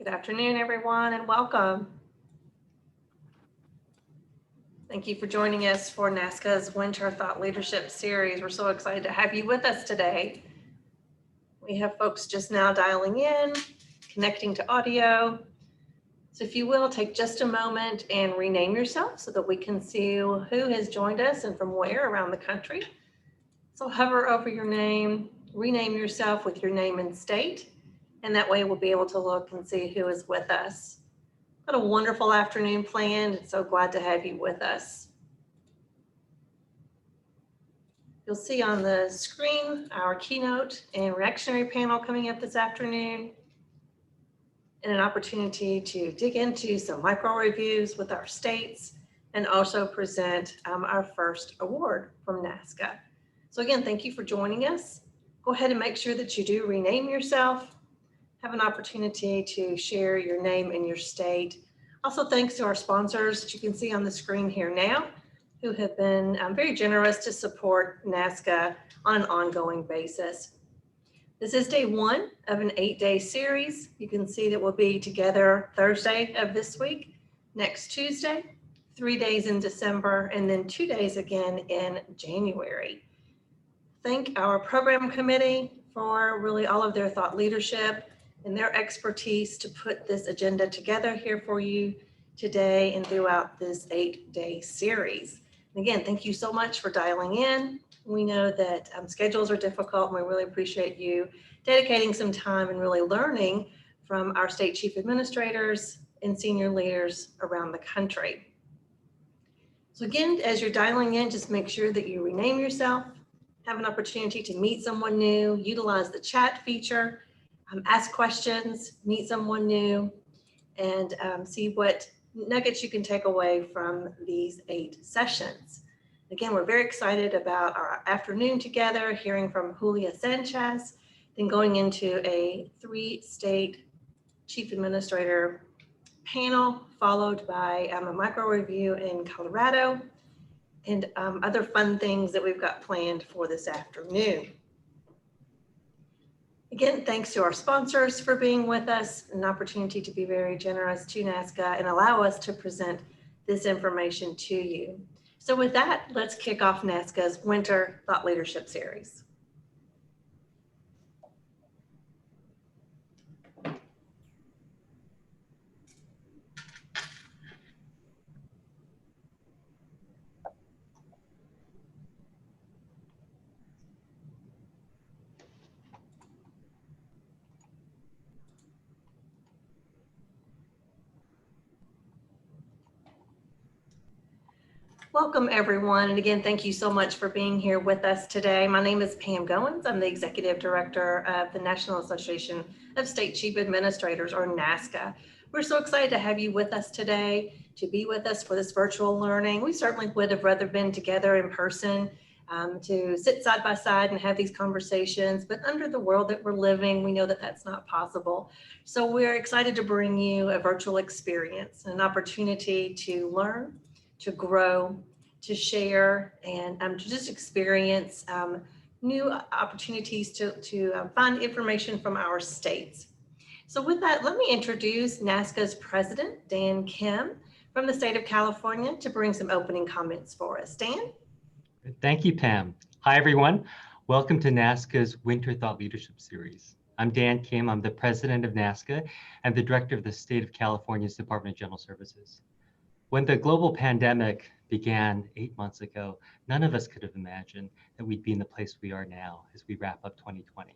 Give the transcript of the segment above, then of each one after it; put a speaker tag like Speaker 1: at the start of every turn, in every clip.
Speaker 1: Good afternoon, everyone, and welcome. Thank you for joining us for NASCA's Winter Thought Leadership Series. We're so excited to have you with us today. We have folks just now dialing in, connecting to audio. So if you will, take just a moment and rename yourself so that we can see who has joined us and from where around the country. So hover over your name, rename yourself with your name and state, and that way we'll be able to look and see who is with us. What a wonderful afternoon planned. So glad to have you with us. You'll see on the screen our keynote and reactionary panel coming up this afternoon, and an opportunity to dig into some micro reviews with our states and also present our first award from NASCA. So again, thank you for joining us. Go ahead and make sure that you do rename yourself, have an opportunity to share your name and your state. Also, thanks to our sponsors that you can see on the screen here now, who have been very generous to support NASCA on an ongoing basis. This is day one of an 8-day series. You can see that we'll be together Thursday of this week, next Tuesday, 3 days in December, and then 2 days again in January. Thank our program committee for really all of their thought leadership and their expertise to put this agenda together here for you today and throughout this 8-day series. And again, thank you so much for dialing in. We know that schedules are difficult, and we really appreciate you dedicating some time and really learning from our state chief administrators and senior leaders around the country. So again, as you're dialing in, just make sure that you rename yourself, have an opportunity to meet someone new, utilize the chat feature, ask questions, meet someone new, and see what nuggets you can take away from these 8 sessions. Again, we're very excited about our afternoon together, hearing from Julia Sanchez, then going into a 3-state chief administrator panel, followed by a micro review in Colorado, and other fun things that we've got planned for this afternoon. Again, thanks to our sponsors for being with us, an opportunity to be very generous to NASCA and allow us to present this information to you. So with that, let's kick off NASCA's Winter Thought Leadership Series. Welcome, everyone. And again, thank you so much for being here with us today. My name is Pam Goins. I'm the Executive Director of the National Association of State Chief Administrators, or NASCA. We're so excited to have you with us today, to be with us for this virtual learning. We certainly would have rather been together in person to sit side by side and have these conversations, but under the world that we're living, we know that that's not possible. So we're excited to bring you a virtual experience, an opportunity to learn, to grow, to share, and to just experience new opportunities to find information from our states. So with that, let me introduce NASCA's president, Dan Kim, from the state of California, to bring some opening comments for us. Dan?
Speaker 2: Thank you, Pam. Hi, everyone. Welcome to NASCA's Winter Thought Leadership Series. I'm Dan Kim. I'm the president of NASCA and the director of the state of California's Department of General Services. When the global pandemic began 8 months ago, none of us could have imagined that we'd be in the place we are now as we wrap up 2020.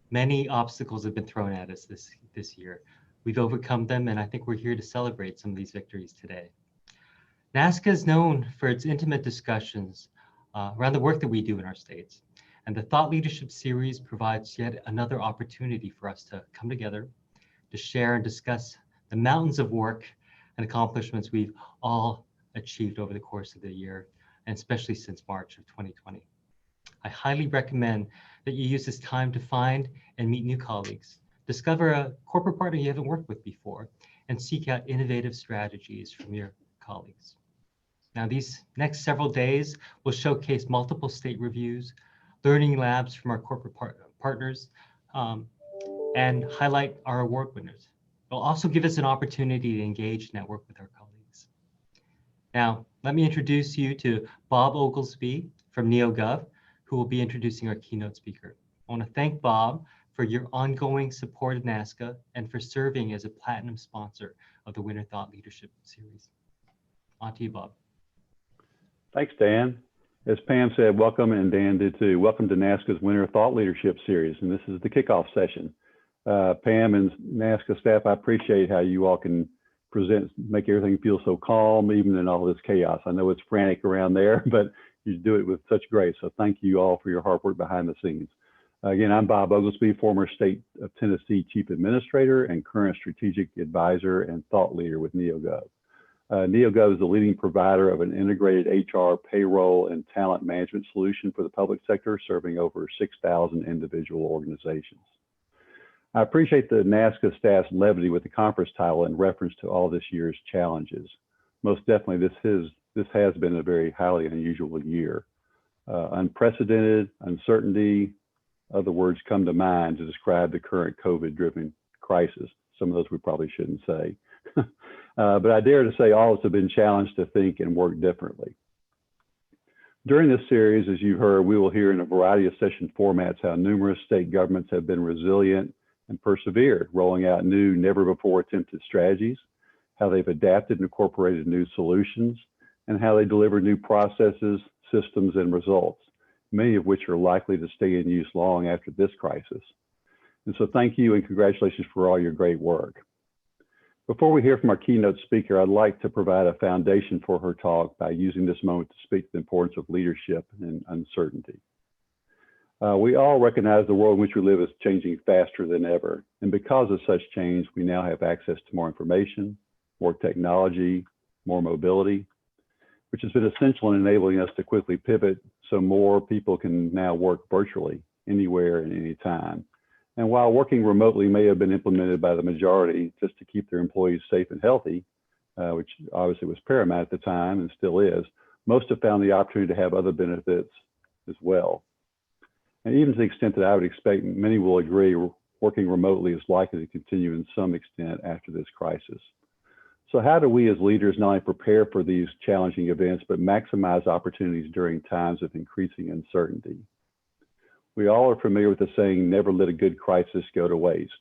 Speaker 2: Many obstacles have been thrown at us this year. We've overcome them, and I think we're here to celebrate some of these victories today. NASCA is known for its intimate discussions around the work that we do in our states. And the Thought Leadership Series provides yet another opportunity for us to come together, to share and discuss the mountains of work and accomplishments we've all achieved over the course of the year, and especially since March of 2020. I highly recommend that you use this time to find and meet new colleagues, discover a corporate partner you haven't worked with before, and seek out innovative strategies from your colleagues. Now, these next several days will showcase multiple state reviews, learning labs from our corporate partners, and highlight our award winners. It'll also give us an opportunity to engage and network with our colleagues. Now, let me introduce you to Bob Oglesby from NeoGov, who will be introducing our keynote speaker. I want to thank Bob for your ongoing support of NASCA and for serving as a platinum sponsor of the Winter Thought Leadership Series. On to you, Bob.
Speaker 3: Thanks, Dan. As Pam said, welcome, and Dan did too. Welcome to NASCA's Winter Thought Leadership Series, and this is the kickoff session. Pam and NASCA staff, I appreciate how you all can present, make everything feel so calm, even in all this chaos. I know it's frantic around there, but you do it with such grace. So thank you all for your hard work behind the scenes. Again, I'm Bob Oglesby, former State of Tennessee Chief Administrator and current Strategic Advisor and Thought Leader with NeoGov. NeoGov is the leading provider of an integrated HR, payroll, and talent management solution for the public sector, serving over 6,000 individual organizations. I appreciate the NASCA staff's levity with the conference title in reference to all this year's challenges. Most definitely, this has been a very highly unusual year. Unprecedented, uncertainty, other words come to mind to describe the current COVID-driven crisis. Some of those we probably shouldn't say. But I dare to say all of us have been challenged to think and work differently. During this series, as you heard, we will hear in a variety of session formats how numerous state governments have been resilient and persevered, rolling out new, never before attempted strategies, how they've adapted and incorporated new solutions, and how they deliver new processes, systems, and results, many of which are likely to stay in use long after this crisis. And so thank you and congratulations for all your great work. Before we hear from our keynote speaker, I'd like to provide a foundation for her talk by using this moment to speak to the importance of leadership and uncertainty. We all recognize the world in which we live is changing faster than ever. And because of such change, we now have access to more information, more technology, more mobility, which has been essential in enabling us to quickly pivot so more people can now work virtually anywhere and anytime. And while working remotely may have been implemented by the majority just to keep their employees safe and healthy, which obviously was paramount at the time and still is, most have found the opportunity to have other benefits as well. And even to the extent that I would expect many will agree, working remotely is likely to continue in some extent after this crisis. So how do we as leaders not only prepare for these challenging events, but maximize opportunities during times of increasing uncertainty? We all are familiar with the saying, never let a good crisis go to waste.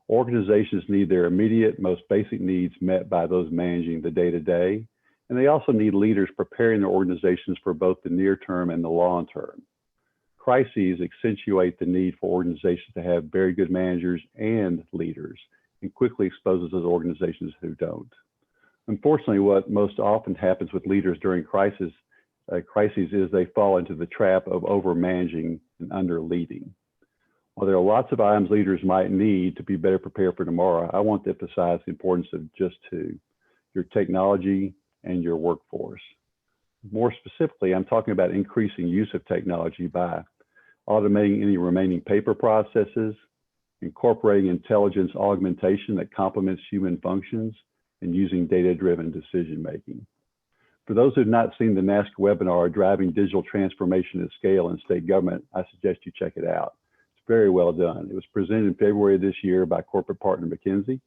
Speaker 3: Organizations need their immediate, most basic needs met by those managing the day-to-day, and they also need leaders preparing their organizations for both the near term and the long term. Crises accentuate the need for organizations to have very good managers and leaders, and quickly exposes those organizations who don't. Unfortunately, what most often happens with leaders during crises is they fall into the trap of over-managing and under-leading. While there are lots of items leaders might need to be better prepared for tomorrow, I want to emphasize the importance of just two, your technology and your workforce. More specifically, I'm talking about increasing use of technology by automating any remaining paper processes, incorporating intelligence augmentation that complements human functions, and using data-driven decision-making. For those who have not seen the NASCA webinar, Driving Digital Transformation at Scale in State Government, I suggest you check it out. It's very well done. It was presented in February of this year by corporate partner McKinsey.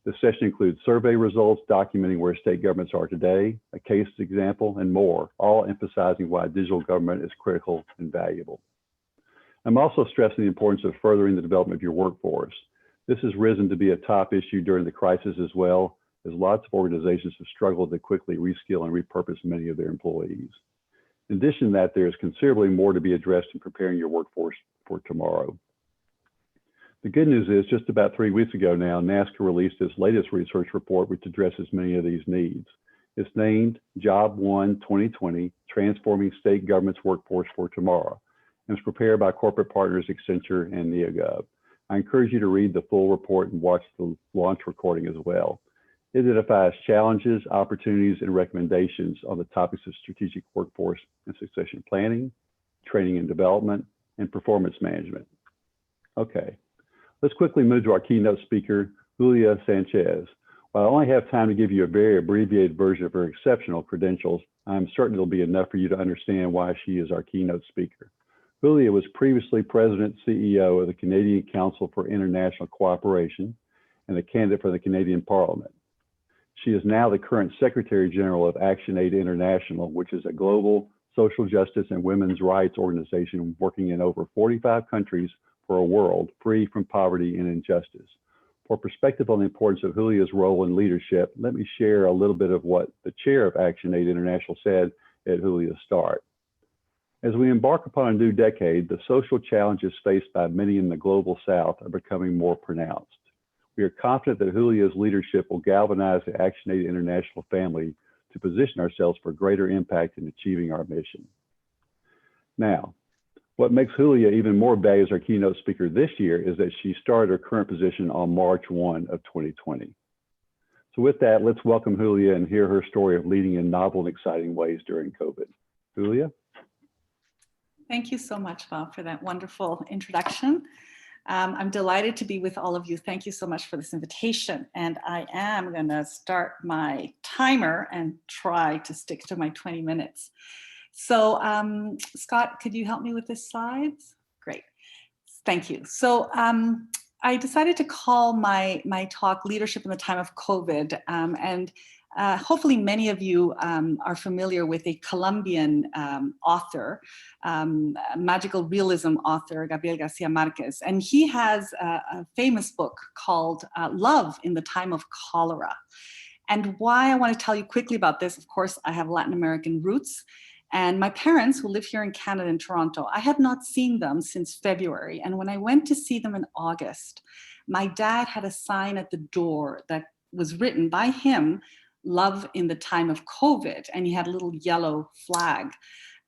Speaker 3: The session includes survey results documenting where state governments are today, a case example, and more, all emphasizing why digital government is critical and valuable. I'm also stressing the importance of furthering the development of your workforce. This has risen to be a top issue during the crisis as well, as lots of organizations have struggled to quickly reskill and repurpose many of their employees. In addition to that, there is considerably more to be addressed in preparing your workforce for tomorrow. The good news is, just about 3 weeks ago now, NASCA released its latest research report, which addresses many of these needs. It's named Job 1 2020, Transforming State Government's Workforce for Tomorrow, and it's prepared by corporate partners Accenture and NeoGov. I encourage you to read the full report and watch the launch recording as well. It identifies challenges, opportunities, and recommendations on the topics of strategic workforce and succession planning, training and development, and performance management. Okay, let's quickly move to our keynote speaker, Julia Sanchez. While I only have time to give you a very abbreviated version of her exceptional credentials, I'm certain it'll be enough for you to understand why she is our keynote speaker. Julia was previously President CEO of the Canadian Council for International Cooperation and a candidate for the Canadian Parliament. She is now the current Secretary General of ActionAid International, which is a global social justice and women's rights organization working in over 45 countries for a world free from poverty and injustice. For perspective on the importance of Julia's role in leadership, let me share a little bit of what the chair of ActionAid International said at Julia's start. As we embark upon a new decade, the social challenges faced by many in the global South are becoming more pronounced. We are confident that Julia's leadership will galvanize the ActionAid International family to position ourselves for greater impact in achieving our mission. Now, what makes Julia even more valuable as our keynote speaker this year is that she started her current position on March 1 of 2020. So with that, let's welcome Julia and hear her story of leading in novel and exciting ways during COVID. Julia?
Speaker 4: Thank you so much, Bob, for that wonderful introduction. I'm delighted to be with all of you. Thank you so much for this invitation. And I am going to start my timer and try to stick to my 20 minutes. So Scott, could you help me with the slides? Great. Thank you. So I decided to call my talk Leadership in the Time of COVID. Hopefully many of you are familiar with a Colombian author, magical realism author, Gabriel Garcia Marquez. And he has a famous book called Love in the Time of Cholera. And why I want to tell you quickly about this, of course, I have Latin American roots. And my parents, who live here in Canada, in Toronto, I had not seen them since February. And when I went to see them in August, my dad had a sign at the door that was written by him, Love in the Time of COVID. And he had a little yellow flag.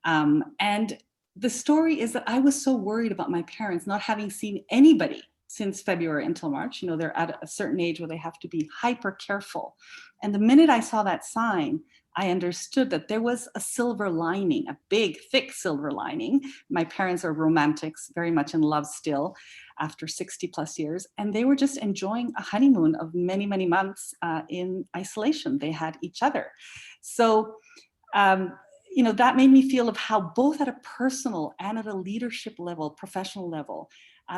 Speaker 4: And the story is that I was so worried about my parents not having seen anybody since February until March. You know, they're at a certain age where they have to be hyper careful. And the minute I saw that sign, I understood that there was a silver lining, a big, thick silver lining. My parents are romantics, very much in love still after 60 plus years. And they were just enjoying a honeymoon of many, many months in isolation. They had each other. So, you know, that made me feel of how both at a personal and at a leadership level, professional level,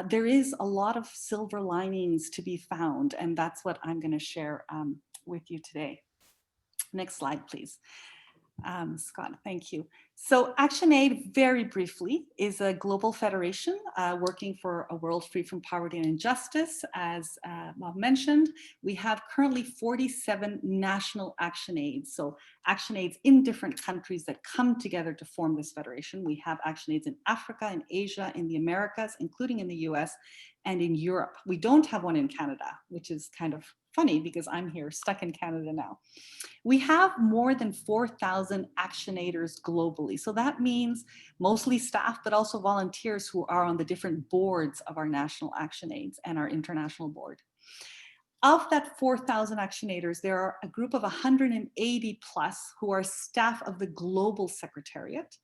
Speaker 4: there is a lot of silver linings to be found. And that's what I'm going to share with you today. Next slide, please. Scott, thank you. So ActionAid, very briefly, is a global federation working for a world free from poverty and injustice. As Bob mentioned, we have currently 47 national ActionAids. So ActionAids in different countries that come together to form this federation. We have ActionAids in Africa, in Asia, in the Americas, including in the US, and in Europe. We don't have one in Canada, which is kind of funny because I'm here stuck in Canada now. We have more than 4,000 actionators globally. So that means mostly staff, but also volunteers who are on the different boards of our national ActionAids and our international board. Of that 4,000 actionators, there are a group of 180 plus who are staff of the global secretariat,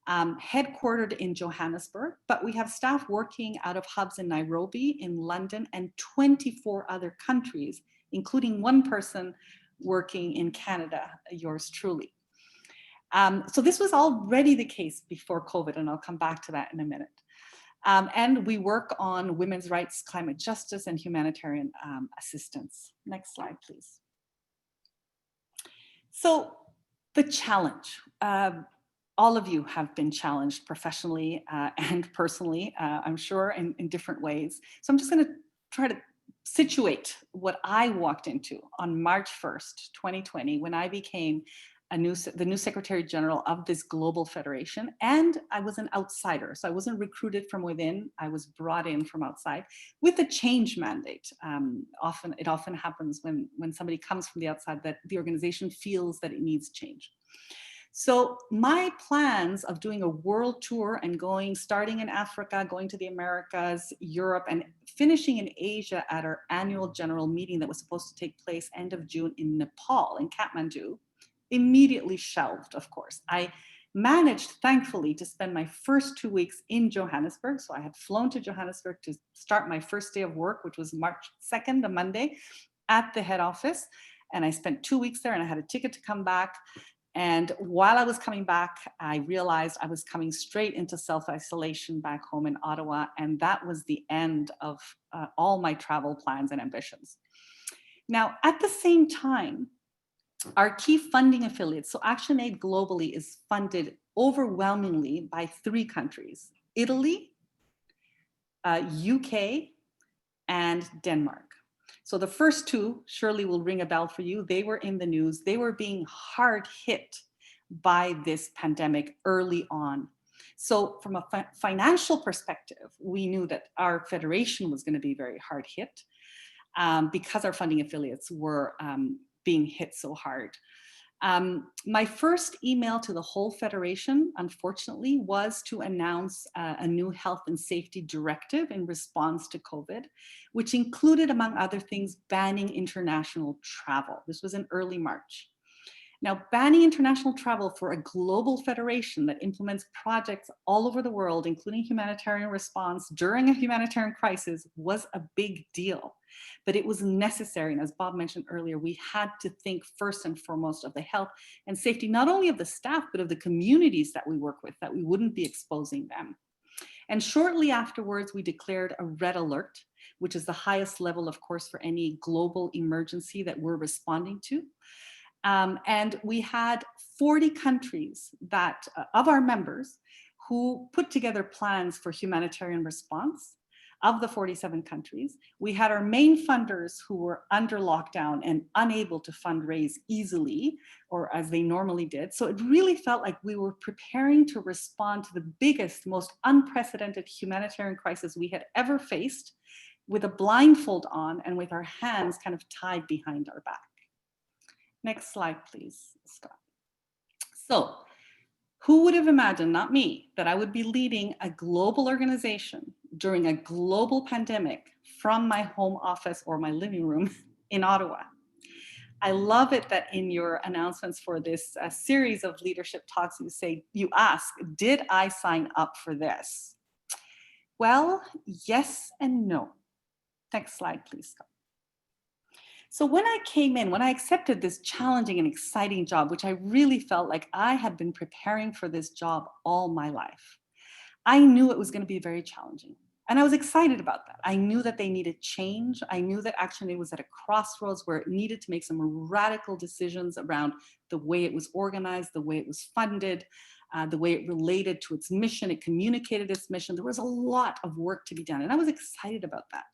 Speaker 4: headquartered in Johannesburg, but we have staff working out of hubs in Nairobi, in London, and 24 other countries, including one person working in Canada, yours truly. So this was already the case before COVID, and I'll come back to that in a minute. And we work on women's rights, climate justice, and humanitarian assistance. Next slide, please. So the challenge. All of you have been challenged professionally and personally, I'm sure, in different ways. So I'm just going to try to situate what I walked into on March 1st, 2020, when I became the new Secretary General of this global federation. And I was an outsider. So I wasn't recruited from within. I was brought in from outside with a change mandate. It often happens when somebody comes from the outside that the organization feels that it needs change. So my plans of doing a world tour and starting in Africa, going to the Americas, Europe, and finishing in Asia at our annual general meeting that was supposed to take place end of June in Nepal, in Kathmandu, immediately shelved, of course. I managed, thankfully, to spend my first 2 weeks in Johannesburg. So I had flown to Johannesburg to start my first day of work, which was March 2nd, a Monday, at the head office. And I spent 2 weeks there and I had a ticket to come back. And while I was coming back, I realized I was coming straight into self-isolation back home in Ottawa, and that was the end of all my travel plans and ambitions. Now, at the same time, our key funding affiliates, so ActionAid globally is funded overwhelmingly by 3 countries, Italy, UK, and Denmark. So the first 2 surely will ring a bell for you. They were in the news. They were being hard hit by this pandemic early on. So from a financial perspective, we knew that our federation was going to be very hard hit because our funding affiliates were being hit so hard. My first email to the whole federation, unfortunately, was to announce a new health and safety directive in response to COVID, which included, among other things, banning international travel. This was in early March. Now, banning international travel for a global federation that implements projects all over the world, including humanitarian response during a humanitarian crisis, was a big deal. But it was necessary. And as Bob mentioned earlier, we had to think first and foremost of the health and safety, not only of the staff, but of the communities that we work with, that we wouldn't be exposing them. And shortly afterwards, we declared a red alert, which is the highest level, of course, for any global emergency that we're responding to. And we had 40 countries that of our members who put together plans for humanitarian response. Of the 47 countries, we had our main funders who were under lockdown and unable to fundraise easily, or as they normally did. So it really felt like we were preparing to respond to the biggest, most unprecedented humanitarian crisis we had ever faced, with a blindfold on and with our hands kind of tied behind our back. Next slide, please, Scott. So, who would have imagined, not me, that I would be leading a global organization during a global pandemic from my home office or my living room in Ottawa? I love it that in your announcements for this series of leadership talks, you ask, did I sign up for this? Well, yes and no. Next slide, please, Scott. So when I came in, when I accepted this challenging and exciting job, which I really felt like I had been preparing for this job all my life, I knew it was going to be very challenging. And I was excited about that. I knew that they needed change. I knew that actually it was at a crossroads where it needed to make some radical decisions around the way it was organized, the way it was funded, the way it related to its mission, it communicated its mission. There was a lot of work to be done, and I was excited about that.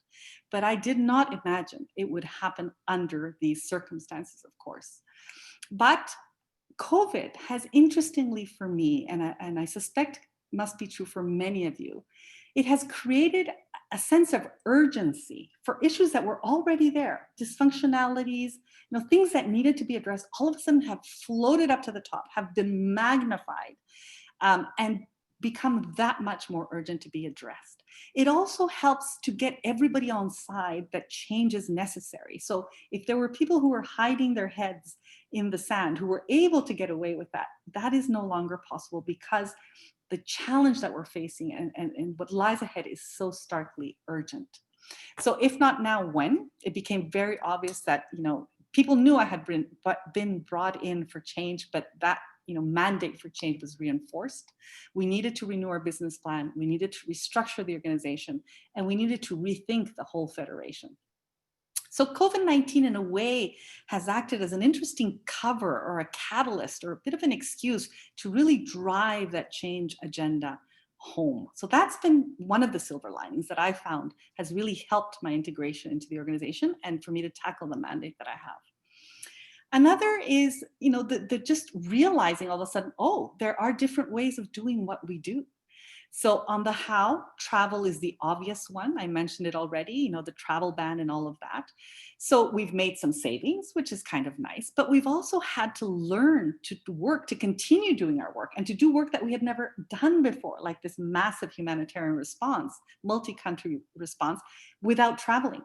Speaker 4: But I did not imagine it would happen under these circumstances, of course. But COVID has, interestingly for me, and I suspect must be true for many of you, it has created a sense of urgency for issues that were already there, dysfunctionalities, things that needed to be addressed, all of a sudden have floated up to the top, have been magnified, and become that much more urgent to be addressed. It also helps to get everybody on side that change is necessary. So if there were people who were hiding their heads in the sand, who were able to get away with that, that is no longer possible because the challenge that we're facing and what lies ahead is so starkly urgent. So if not now, when? It became very obvious that, people knew I had been brought in for change, but that mandate for change was reinforced. We needed to renew our business plan. We needed to restructure the organization, and we needed to rethink the whole federation. So COVID-19 in a way has acted as an interesting cover or a catalyst or a bit of an excuse to really drive that change agenda home. So that's been one of the silver linings that I found has really helped my integration into the organization and for me to tackle the mandate that I have. Another is, the just realizing all of a sudden, oh, there are different ways of doing what we do. So on the how, travel is the obvious one. I mentioned it already, the travel ban and all of that. So we've made some savings, which is kind of nice, but we've also had to learn to work, to continue doing our work and to do work that we had never done before, like this massive humanitarian response, multi-country response without traveling.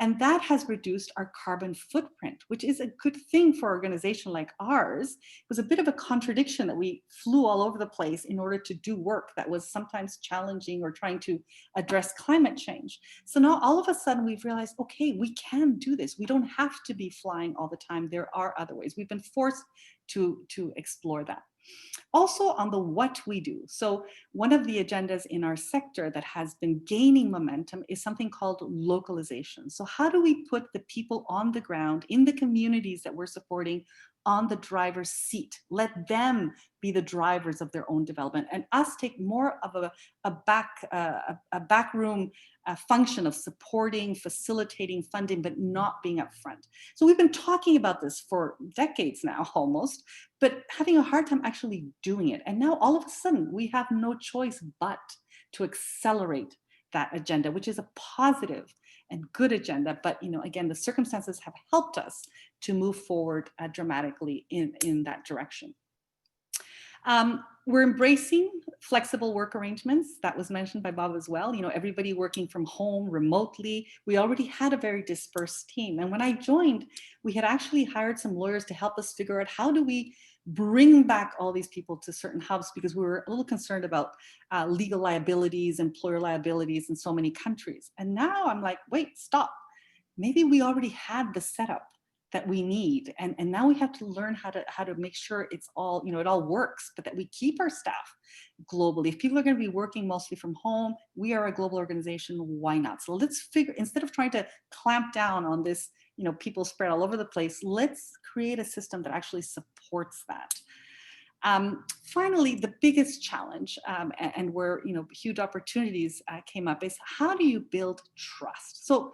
Speaker 4: And that has reduced our carbon footprint, which is a good thing for an organization like ours. It was a bit of a contradiction that we flew all over the place in order to do work that was sometimes challenging or trying to address climate change. So now all of a sudden we've realized, okay, we can do this. We don't have to be flying all the time. There are other ways. We've been forced to explore that. Also on the what we do. So one of the agendas in our sector that has been gaining momentum is something called localization. So how do we put the people on the ground in the communities that we're supporting on the driver's seat? Let them be the drivers of their own development, and us take more of a backroom function of supporting, facilitating, funding, but not being upfront. So we've been talking about this for decades now, almost, but having a hard time actually doing it. And now all of a sudden we have no choice but to accelerate that agenda, which is a positive and good agenda. But again, the circumstances have helped us to move forward dramatically in that direction. We're embracing flexible work arrangements. That was mentioned by Bob as well. Everybody working from home remotely. We already had a very dispersed team. And when I joined, we had actually hired some lawyers to help us figure out how do we bring back all these people to certain hubs, because we were a little concerned about legal liabilities, employer liabilities in so many countries. And now I'm like, wait, stop. Maybe we already had the setup that we need, and now we have to learn how to make sure it's all, it all works, but that we keep our staff globally. If people are going to be working mostly from home, we are a global organization, why not? So let's figure, instead of trying to clamp down on this, people spread all over the place, let's create a system that actually supports that. Finally, the biggest challenge and where huge opportunities came up is, how do you build trust? So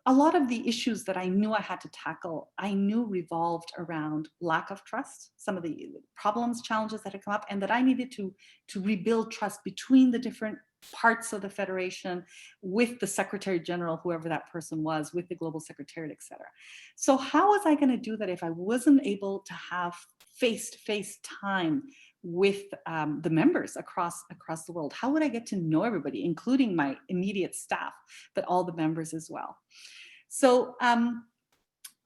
Speaker 4: a lot of the issues that I knew I had to tackle, I knew revolved around lack of trust, some of the problems, challenges that had come up, and that I needed to rebuild trust between the different parts of the Federation, with the Secretary General, whoever that person was, with the Global Secretariat, et cetera. So how was I going to do that if I wasn't able to have face-to-face time with the members across the world? How would I get to know everybody, including my immediate staff, but all the members as well? So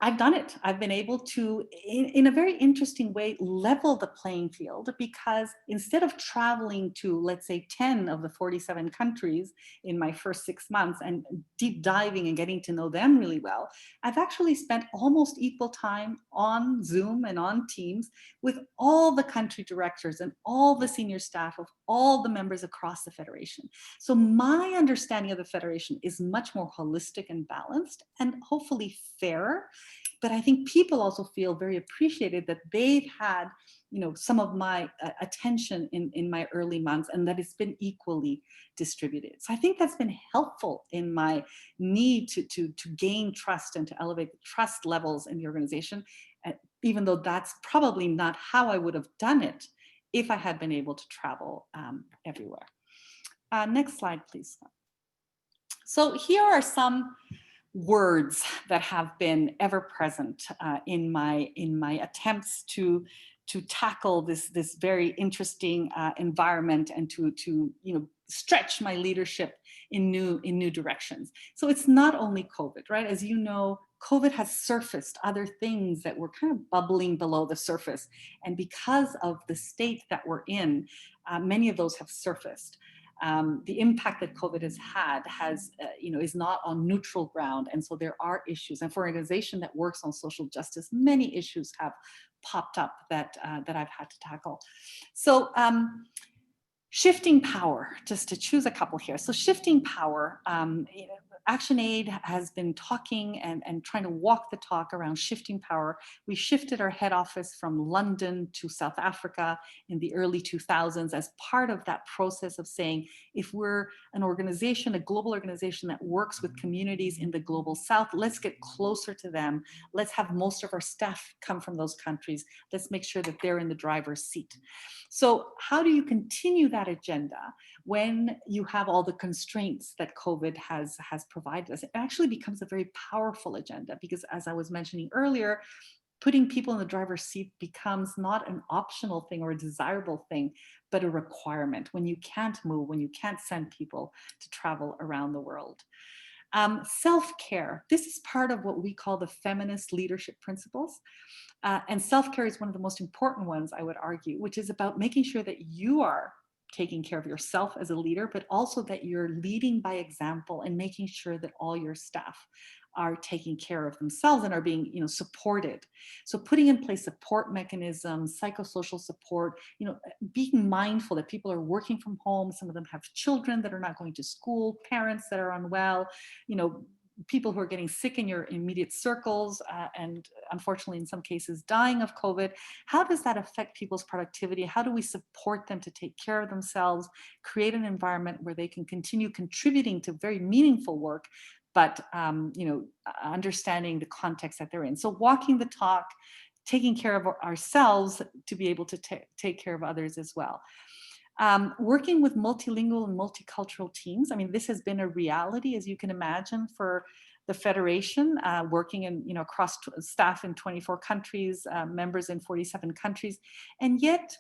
Speaker 4: I've done it. I've been able to, in a very interesting way, level the playing field, because instead of traveling to, let's say, 10 of the 47 countries in my first 6 months and deep diving and getting to know them really well, I've actually spent almost equal time on Zoom and on Teams with all the country directors and all the senior staff of all the members across the Federation. So my understanding of the Federation is much more holistic and balanced, and hopefully fairer. But I think people also feel very appreciated that they've had, some of my attention in my early months, and that it's been equally distributed. So I think that's been helpful in my need to gain trust and to elevate the trust levels in the organization, even though that's probably not how I would have done it if I had been able to travel everywhere. Next slide, please. So here are some words that have been ever present in my attempts to tackle this very interesting environment, and to stretch my leadership in new directions. So it's not only COVID, right? As you know, COVID has surfaced other things that were kind of bubbling below the surface, and because of the state that we're in, many of those have surfaced. The impact that COVID has had is not on neutral ground, and so there are issues. And for an organization that works on social justice, many issues have popped up that I've had to tackle. So shifting power, just to choose a couple here. So shifting power. ActionAid has been talking and trying to walk the talk around shifting power. We shifted our head office from London to South Africa in the early 2000s as part of that process of saying, if we're an organization, a global organization that works with communities in the global South, let's get closer to them. Let's have most of our staff come from those countries. Let's make sure that they're in the driver's seat. So how do you continue that agenda when you have all the constraints that COVID has provided us? It actually becomes a very powerful agenda, because as I was mentioning earlier, putting people in the driver's seat becomes not an optional thing or a desirable thing, but a requirement when you can't move, when you can't send people to travel around the world. Self-care. This is part of what we call the feminist leadership principles. And self-care is one of the most important ones, I would argue, which is about making sure that you are taking care of yourself as a leader, but also that you're leading by example and making sure that all your staff are taking care of themselves and are being, supported. So putting in place support mechanisms, psychosocial support, being mindful that people are working from home. Some of them have children that are not going to school, parents that are unwell, people who are getting sick in your immediate circles, and unfortunately in some cases dying of COVID. How does that affect people's productivity? How do we support them to take care of themselves, create an environment where they can continue contributing to very meaningful work, but understanding the context that they're in? So walking the talk, taking care of ourselves to be able to take care of others as well. Working with multilingual and multicultural teams. I mean, this has been a reality, as you can imagine, for the Federation, working in, across staff in 24 countries, members in 47 countries. And yet,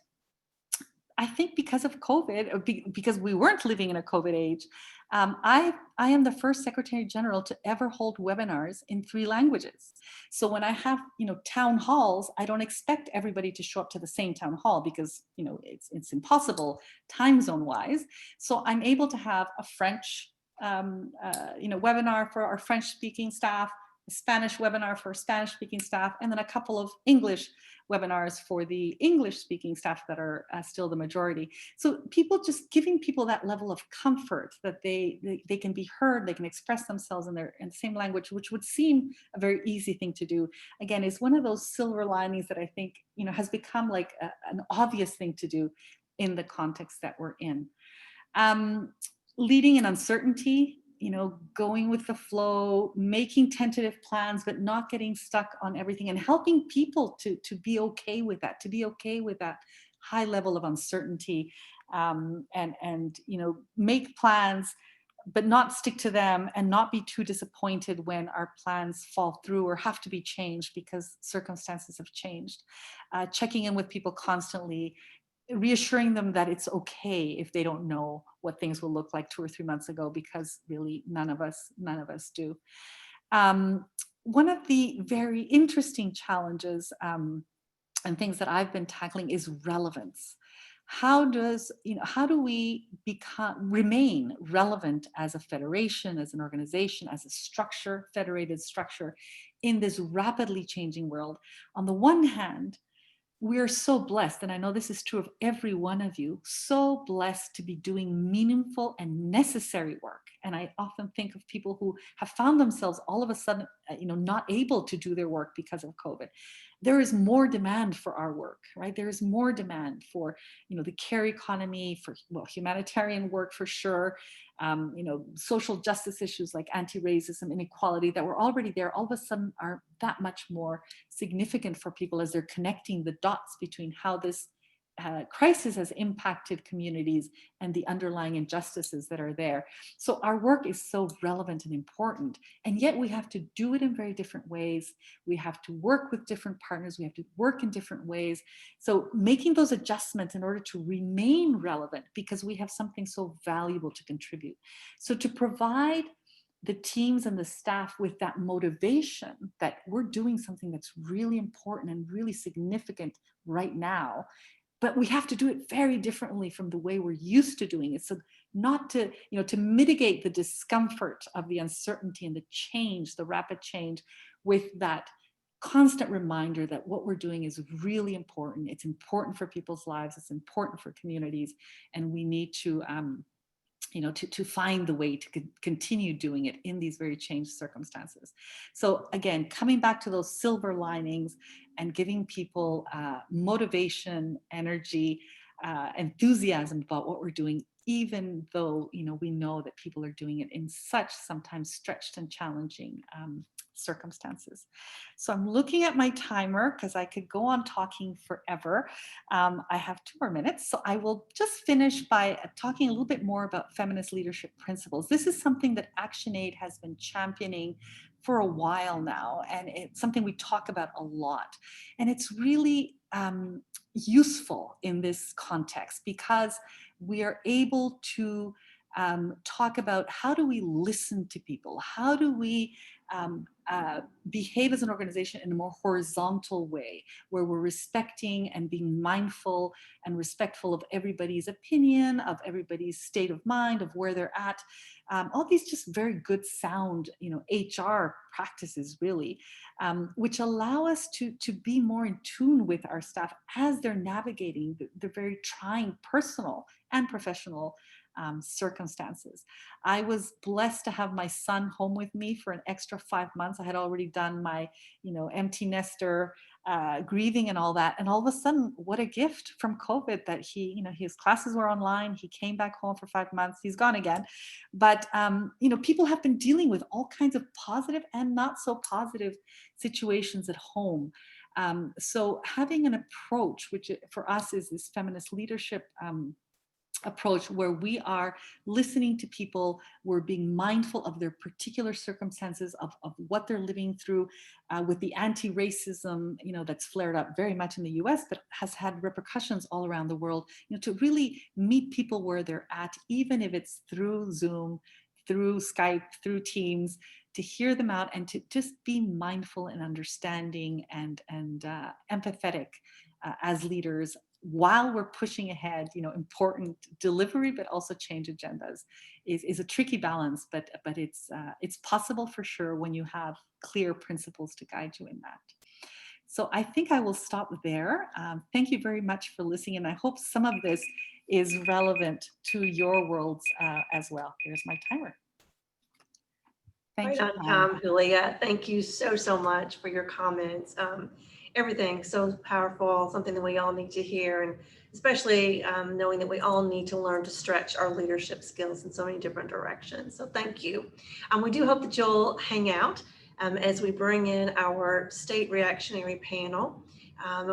Speaker 4: I think because of COVID, because we weren't living in a COVID age, I am the first Secretary General to ever hold webinars in 3 languages. So when I have, town halls, I don't expect everybody to show up to the same town hall because, it's impossible time zone wise. So I'm able to have a French, webinar for our French speaking staff, a Spanish webinar for Spanish speaking staff, and then a couple of English webinars for the English speaking staff that are still the majority. So just giving people that level of comfort that they can be heard, they can express themselves in the same language, which would seem a very easy thing to do, again, is one of those silver linings that I think, has become like an obvious thing to do in the context that we're in. Leading in uncertainty, going with the flow, making tentative plans, but not getting stuck on everything, and helping people to be okay with that, high level of uncertainty, and make plans, but not stick to them, and not be too disappointed when our plans fall through or have to be changed because circumstances have changed. Checking in with people constantly, reassuring them that it's okay if they don't know what things will look like 2 or 3 months ago, because really none of us do. One of the very interesting challenges and things that I've been tackling is relevance. How do we remain relevant as a federation, as an organization, as a structure, federated structure in this rapidly changing world? On the one hand, we are so blessed, and I know this is true of every one of you, so blessed to be doing meaningful and necessary work. And I often think of people who have found themselves all of a sudden, not able to do their work because of COVID. There is more demand for our work, right? There is more demand for, the care economy, for humanitarian work for sure, social justice issues like anti-racism, inequality that were already there, all of a sudden are that much more significant for people as they're connecting the dots between how this crisis has impacted communities and the underlying injustices that are there. So our work is so relevant and important, and yet we have to do it in very different ways. We have to work with different partners. We have to work in different ways. So making those adjustments in order to remain relevant, because we have something so valuable to contribute. So to provide the teams and the staff with that motivation that we're doing something that's really important and really significant right now, but we have to do it very differently from the way we're used to doing it. So not to, to mitigate the discomfort of the uncertainty and the change, the rapid change, with that constant reminder that what we're doing is really important. It's important for people's lives. It's important for communities. And we need to, to find the way to continue doing it in these very changed circumstances. So again, coming back to those silver linings and giving people motivation, energy, enthusiasm about what we're doing, even though, we know that people are doing it in such sometimes stretched and challenging circumstances. So I'm looking at my timer because I could go on talking forever. I have 2 more minutes, so I will just finish by talking a little bit more about feminist leadership principles. This is something that ActionAid has been championing for a while now, and it's something we talk about a lot. And it's really useful in this context because we are able to talk about how do we listen to people? How do we behave as an organization in a more horizontal way, where we're respecting and being mindful and respectful of everybody's opinion, of everybody's state of mind, of where they're at. All these just very good sound, HR practices really, which allow us to be more in tune with our staff as they're navigating the very trying personal and professional circumstances. I was blessed to have my son home with me for an extra 5 months. I had already done my, empty nester grieving and all that. And all of a sudden, what a gift from COVID that his classes were online. He came back home for 5 months. He's gone again. But, people have been dealing with all kinds of positive and not so positive situations at home. So having an approach, which for us is this feminist leadership approach, where we are listening to people, we're being mindful of their particular circumstances, of what they're living through, with the anti-racism, that's flared up very much in the US, but has had repercussions all around the world, to really meet people where they're at, even if it's through Zoom, through Skype, through Teams, to hear them out and to just be mindful and understanding and empathetic as leaders, while we're pushing ahead, important delivery, but also change agendas, is a tricky balance, but it's possible for sure when you have clear principles to guide you in that. So I think I will stop there. Thank you very much for listening, and I hope some of this is relevant to your worlds as well. There's my timer. Thank
Speaker 1: Right
Speaker 4: you.
Speaker 1: on time, Julia. Thank you so much for your comments. Everything so powerful, something that we all need to hear, and especially knowing that we all need to learn to stretch our leadership skills in so many different directions. So thank you. We do hope that you'll hang out as we bring in our state reactionary panel.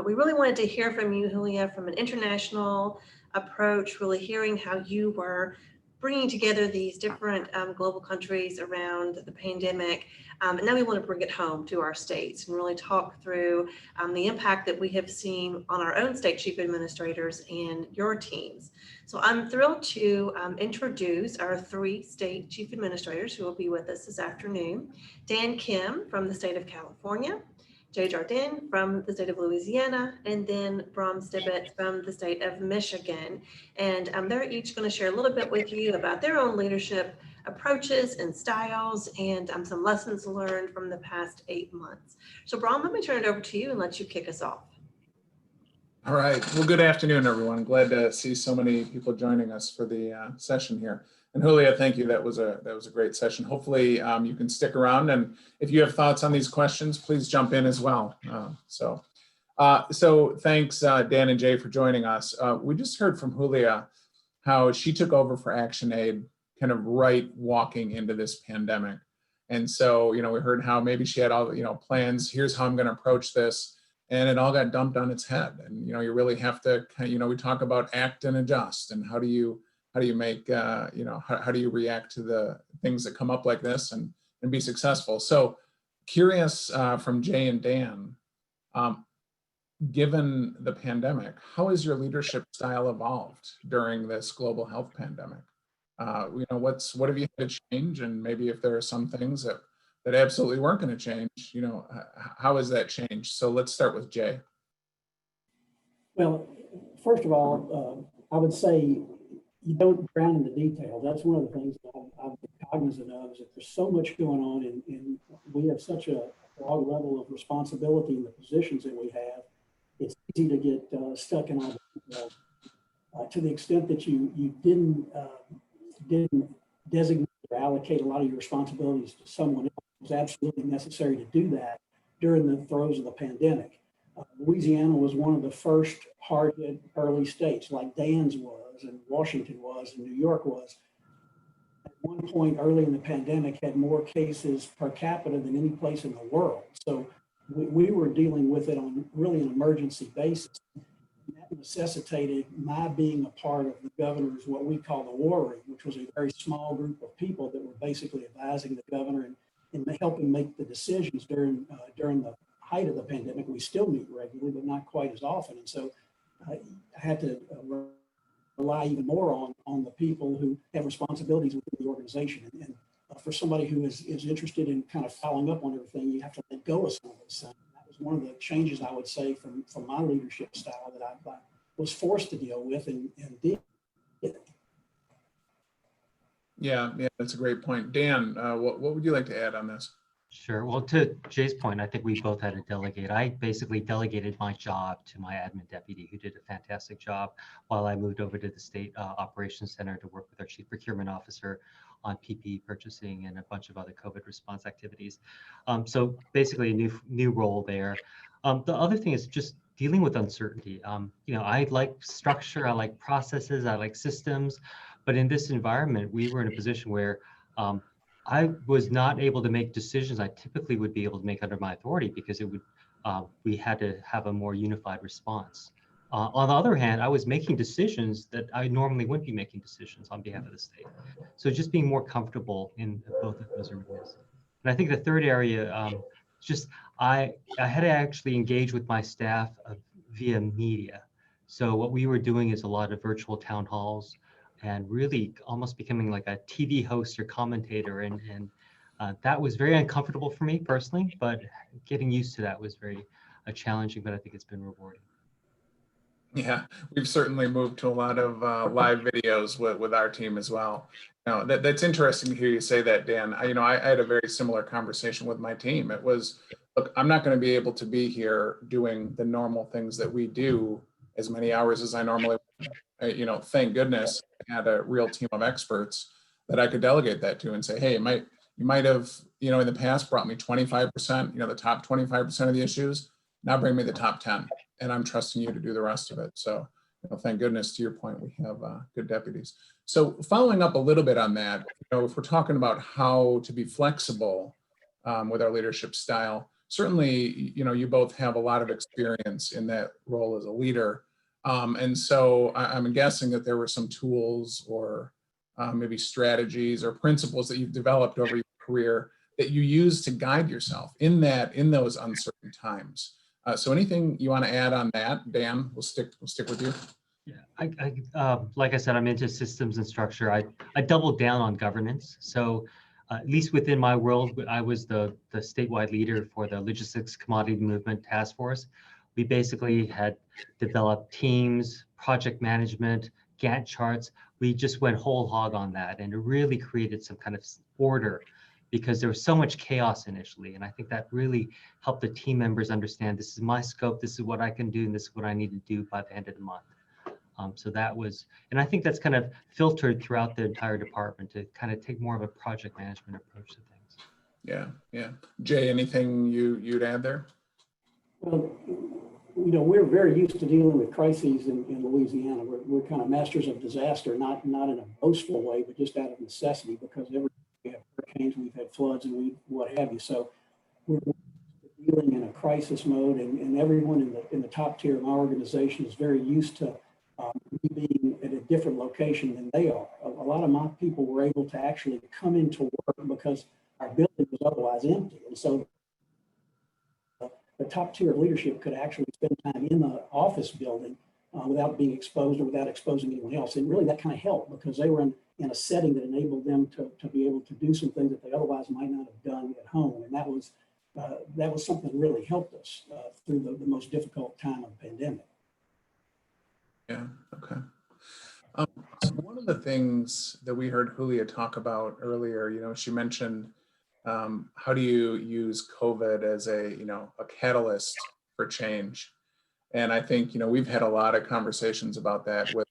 Speaker 1: We really wanted to hear from you, Julia, from an international approach, really hearing how you were bringing together these different global countries around the pandemic. And now we want to bring it home to our states and really talk through the impact that we have seen on our own state chief administrators and your teams. So I'm thrilled to introduce our 3 state chief administrators who will be with us this afternoon. Dan Kim from the state of California, Jay Jardin from the state of Louisiana, and then Bram Stibbett from the state of Michigan. And they're each going to share a little bit with you about their own leadership approaches and styles and some lessons learned from the past 8 months. So Bram, let me turn it over to you and let you kick us off.
Speaker 5: All right. Well, good afternoon, everyone. Glad to see so many people joining us for the session here. And Julia, thank you. That was a great session. Hopefully you can stick around, and if you have thoughts on these questions, please jump in as well. So thanks Dan and Jay for joining us. We just heard from Julia how she took over for ActionAid kind of walking into this pandemic. And so, we heard how maybe she had all plans. Here's how I'm going to approach this. And it all got dumped on its head. And, you really have to, we talk about act and adjust, and how do you make, how do you react to the things that come up like this and be successful? So curious from Jay and Dan, given the pandemic, how has your leadership style evolved during this global health pandemic? What have you had to change? And maybe if there are some things that absolutely weren't going to change, how has that changed? So let's start with Jay.
Speaker 6: Well, first of all, I would say you don't drown in the details. That's one of the things that I've been cognizant of, is that there's so much going on, and we have such a broad level of responsibility in the positions that we have. It's easy to get stuck in all the details. To the extent that you didn't designate or allocate a lot of your responsibilities to someone else, it was absolutely necessary to do that during the throes of the pandemic. Louisiana was one of the first hard-hit early states, like Dan's was, and Washington was, and New York was. At one point early in the pandemic, had more cases per capita than any place in the world. So we were dealing with it on really an emergency basis. And that necessitated my being a part of the governor's, what we call the war room, which was a very small group of people that were basically advising the governor and helping make the decisions during the height of the pandemic. We still meet regularly, but not quite as often. And so I had to rely even more on the people who have responsibilities within the organization. And for somebody who is interested in kind of following up on everything, you have to let go of some of those things. That was one of the changes, I would say, from my leadership style that I was forced to deal with and did.
Speaker 5: Yeah, that's a great point. Dan, what would you like to add on this?
Speaker 2: Sure. Well, to Jay's point, I think we both had to delegate. I basically delegated my job to my admin deputy, who did a fantastic job, while I moved over to the state operations center to work with our chief procurement officer on PPE purchasing and a bunch of other COVID response activities. So basically a new role there. The other thing is just dealing with uncertainty. I like structure, I like processes, I like systems, but in this environment, we were in a position where I was not able to make decisions I typically would be able to make under my authority because it would we had to have a more unified response. On the other hand, I was making decisions that I normally wouldn't be making decisions on behalf of the state. So just being more comfortable in both of those areas. And I think the third area, I had to actually engage with my staff via media. So what we were doing is a lot of virtual town halls, and really almost becoming like a TV host or commentator. And that was very uncomfortable for me personally, but getting used to that was very challenging, but I think it's been rewarding.
Speaker 5: Yeah, we've certainly moved to a lot of live videos with our team as well. That's interesting to hear you say that, Dan. I had a very similar conversation with my team. It was, look, I'm not going to be able to be here doing the normal things that we do as many hours as I normally would. Thank goodness I had a real team of experts that I could delegate that to and say, hey, you might have, in the past brought me 25%, the top 25% of the issues. Now bring me the top 10, and I'm trusting you to do the rest of it. So, thank goodness, to your point, we have good deputies. So following up a little bit on that, if we're talking about how to be flexible with our leadership style, certainly, you both have a lot of experience in that role as a leader. And so I'm guessing that there were some tools or maybe strategies or principles that you've developed over your career that you use to guide yourself in those uncertain times. So anything you want to add on that, Dan? We'll stick with you.
Speaker 2: Yeah, like I said, I'm into systems and structure. I doubled down on governance. So at least within my world, I was the statewide leader for the Logistics Commodity Movement Task Force. We basically had developed teams, project management, Gantt charts. We just went whole hog on that, and it really created some kind of order because there was so much chaos initially. And I think that really helped the team members understand, this is my scope, this is what I can do, and this is what I need to do by the end of the month. So that was, and I think that's kind of filtered throughout the entire department to kind of take more of a project management approach to things.
Speaker 5: Yeah. Jay, anything you'd add there?
Speaker 6: Well, we're very used to dealing with crises in Louisiana. We're kind of masters of disaster, not in a boastful way, but just out of necessity, because we have hurricanes, we've had floods, and what have you. So we're dealing in a crisis mode, and everyone in the top tier of my organization is very used to me being at a different location than they are. A lot of my people were able to actually come into work because our building was otherwise empty, and so the top tier of leadership could actually spend time in the office building without being exposed or without exposing anyone else. And really that kind of helped because they were in a setting that enabled them to be able to do some things that they otherwise might not have done at home. And that was something that really helped us through the most difficult time of the pandemic.
Speaker 5: Yeah, okay. So one of the things that we heard Julia talk about earlier, she mentioned how do you use COVID as a catalyst for change? And I think, we've had a lot of conversations about that with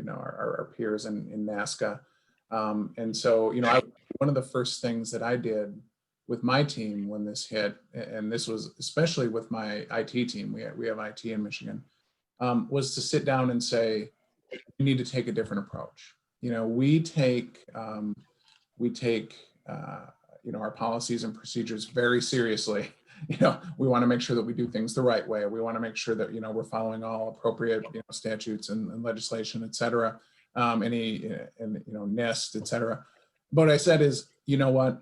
Speaker 5: our peers in NASCA. And so, one of the first things that I did with my team when this hit, and this was especially with my IT team, we have IT in Michigan, was to sit down and say, we need to take a different approach. We take our policies and procedures very seriously. We want to make sure that we do things the right way. We want to make sure that, we're following all appropriate, statutes and legislation, et cetera, NIST, et cetera. But what I said is, what,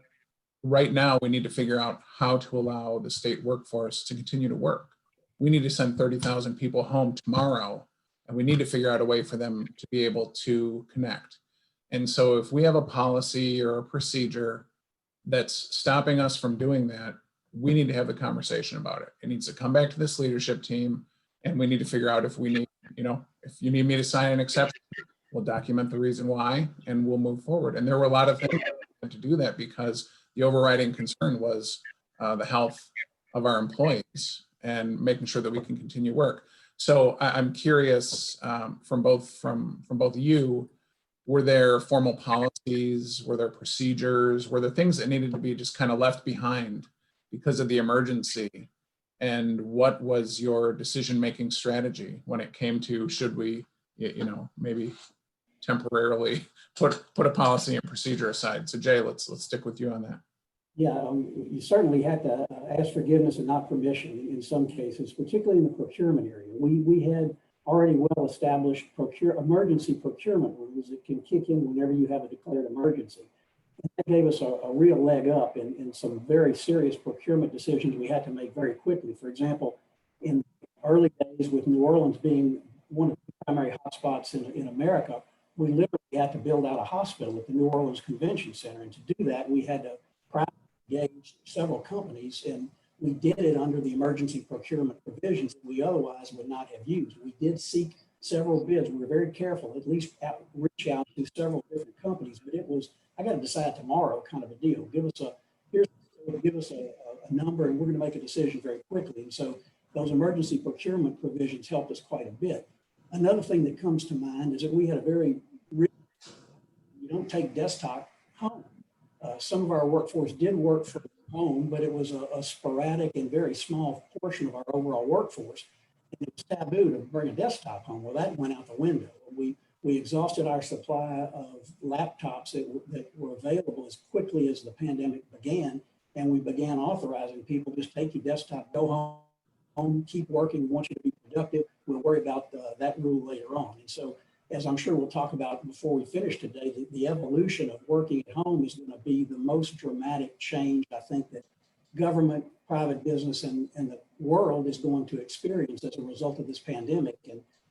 Speaker 5: right now we need to figure out how to allow the state workforce to continue to work. We need to send 30,000 people home tomorrow and we need to figure out a way for them to be able to connect. And so if we have a policy or a procedure that's stopping us from doing that, we need to have a conversation about it. It needs to come back to this leadership team, and we need to figure out if we need, if you need me to sign an exception, we'll document the reason why, and we'll move forward. And there were a lot of things to do that because the overriding concern was the health of our employees and making sure that we can continue work. So I'm curious from both of you, were there formal policies? Were there procedures? Were there things that needed to be just kind of left behind because of the emergency? And what was your decision-making strategy when it came to, should we, maybe temporarily put a policy and procedure aside? So Jay, let's stick with you on that.
Speaker 6: Yeah, you certainly had to ask forgiveness and not permission in some cases, particularly in the procurement area. We had already well-established emergency procurement rules that can kick in whenever you have a declared emergency. And that gave us a real leg up in some very serious procurement decisions we had to make very quickly. For example, in early days with New Orleans being one of the primary hotspots in America, we literally had to build out a hospital at the New Orleans Convention Center. And to do that, we had to engage several companies, and we did it under the emergency procurement provisions that we otherwise would not have used. We did seek several bids. We were very careful, at least reach out to several different companies, but it was, I got to decide tomorrow kind of a deal. Give us a number and we're going to make a decision very quickly. And so those emergency procurement provisions helped us quite a bit. Another thing that comes to mind is that we had you don't take desktop home. Some of our workforce did work from home, but it was a sporadic and very small portion of our overall workforce. And it was taboo to bring a desktop home. Well, that went out the window. We exhausted our supply of laptops that were available as quickly as the pandemic began. And we began authorizing people, just take your desktop, go home, keep working. We want you to be productive. We'll worry about that rule later on. And so, as I'm sure we'll talk about before we finish today, the evolution of working at home is going to be the most dramatic change, I think, that government, private business, and the world is going to experience as a result of this pandemic.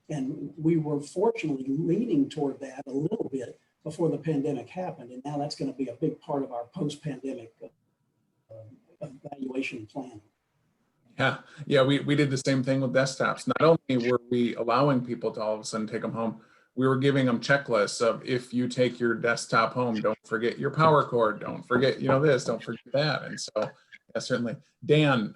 Speaker 6: And we were fortunately leaning toward that a little bit before the pandemic happened. And now that's going to be a big part of our post-pandemic evaluation plan.
Speaker 5: Yeah, we did the same thing with desktops. Not only were we allowing people to all of a sudden take them home, we were giving them checklists of, if you take your desktop home, don't forget your power cord, don't forget, this, don't forget that. And so, yeah, certainly. Dan,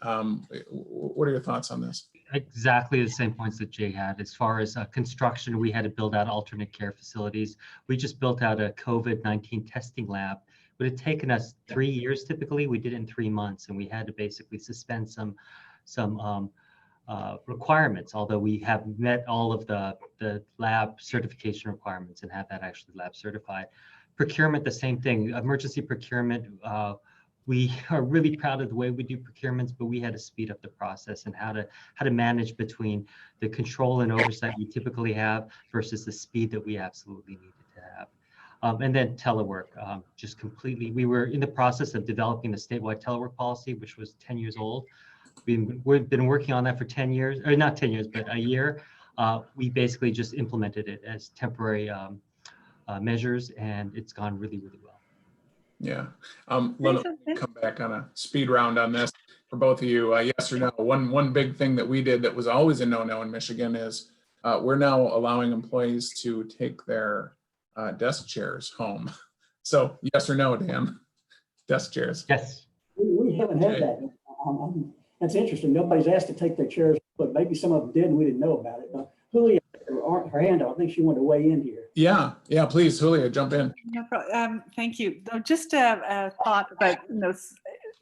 Speaker 5: what are your thoughts on this?
Speaker 2: Exactly the same points that Jay had. As far as construction, we had to build out alternate care facilities. We just built out a COVID-19 testing lab. It would have taken us 3 years typically. We did it in 3 months, and we had to basically suspend some requirements, although we have met all of the lab certification requirements and have that actually lab certified. Procurement, the same thing. Emergency procurement, we are really proud of the way we do procurements, but we had to speed up the process and how to manage between the control and oversight we typically have versus the speed that we absolutely needed to have. And then telework, just completely. We were in the process of developing the statewide telework policy, which was 10 years old. We've been working on that for 10 years, or not 10 years, but a year. We basically just implemented it as temporary measures, and it's gone really, really well.
Speaker 5: Yeah. Let me come back on a speed round on this for both of you. Yes or no? One big thing that we did that was always a no-no in Michigan is we're now allowing employees to take their desk chairs home. So yes or no, Dan? Desk chairs.
Speaker 2: Yes.
Speaker 6: We haven't had that. That's interesting. Nobody's asked to take their chairs, but maybe some of them did and we didn't know about it. Julia, her hand up. I think she wanted to weigh in here.
Speaker 5: Yeah, please, Julia, jump in.
Speaker 4: No problem. Thank you. Just a thought about,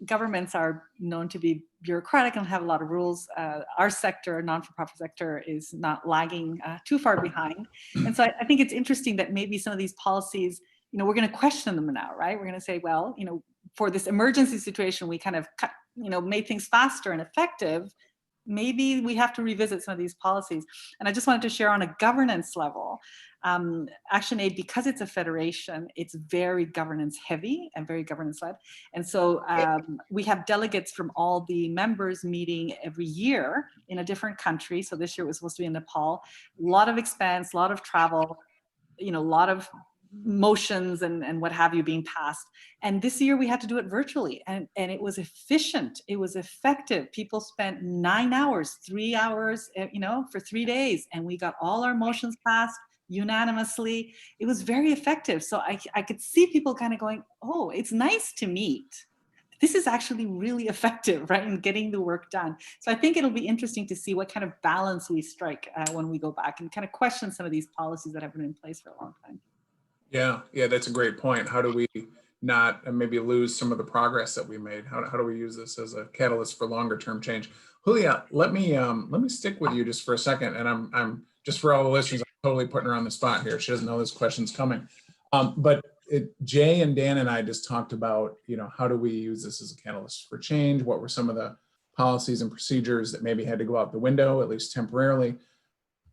Speaker 4: governments are known to be bureaucratic and have a lot of rules. Our sector, non-for-profit sector, is not lagging too far behind. And so I think it's interesting that maybe some of these policies, we're going to question them now, right? We're going to say, well, for this emergency situation, we kind of cut, made things faster and effective. maybe we have to revisit some of these policies. And I just wanted to share on a governance level, ActionAid, because it's a federation, it's very governance heavy and very governance led. And so we have delegates from all the members meeting every year in a different country. So this year it was supposed to be in Nepal. A lot of expense, a lot of travel, a lot of motions and what have you being passed. And this year we had to do it virtually, and it was efficient. It was effective. People spent 9 hours, 3 hours, for 3 days, and we got all our motions passed unanimously. It was very effective. So I could see people kind of going, oh, it's nice to meet. This is actually really effective, right, in getting the work done. So I think it'll be interesting to see what kind of balance we strike when we go back and kind of question some of these policies that have been in place for a long time.
Speaker 5: Yeah, that's a great point. How do we not maybe lose some of the progress that we made? How do we use this as a catalyst for longer term change? Julia, let me stick with you just for a second. And I'm just, for all the listeners, I'm totally putting her on the spot here. She doesn't know this question's coming. But Jay and Dan and I just talked about, how do we use this as a catalyst for change? What were some of the policies and procedures that maybe had to go out the window, at least temporarily?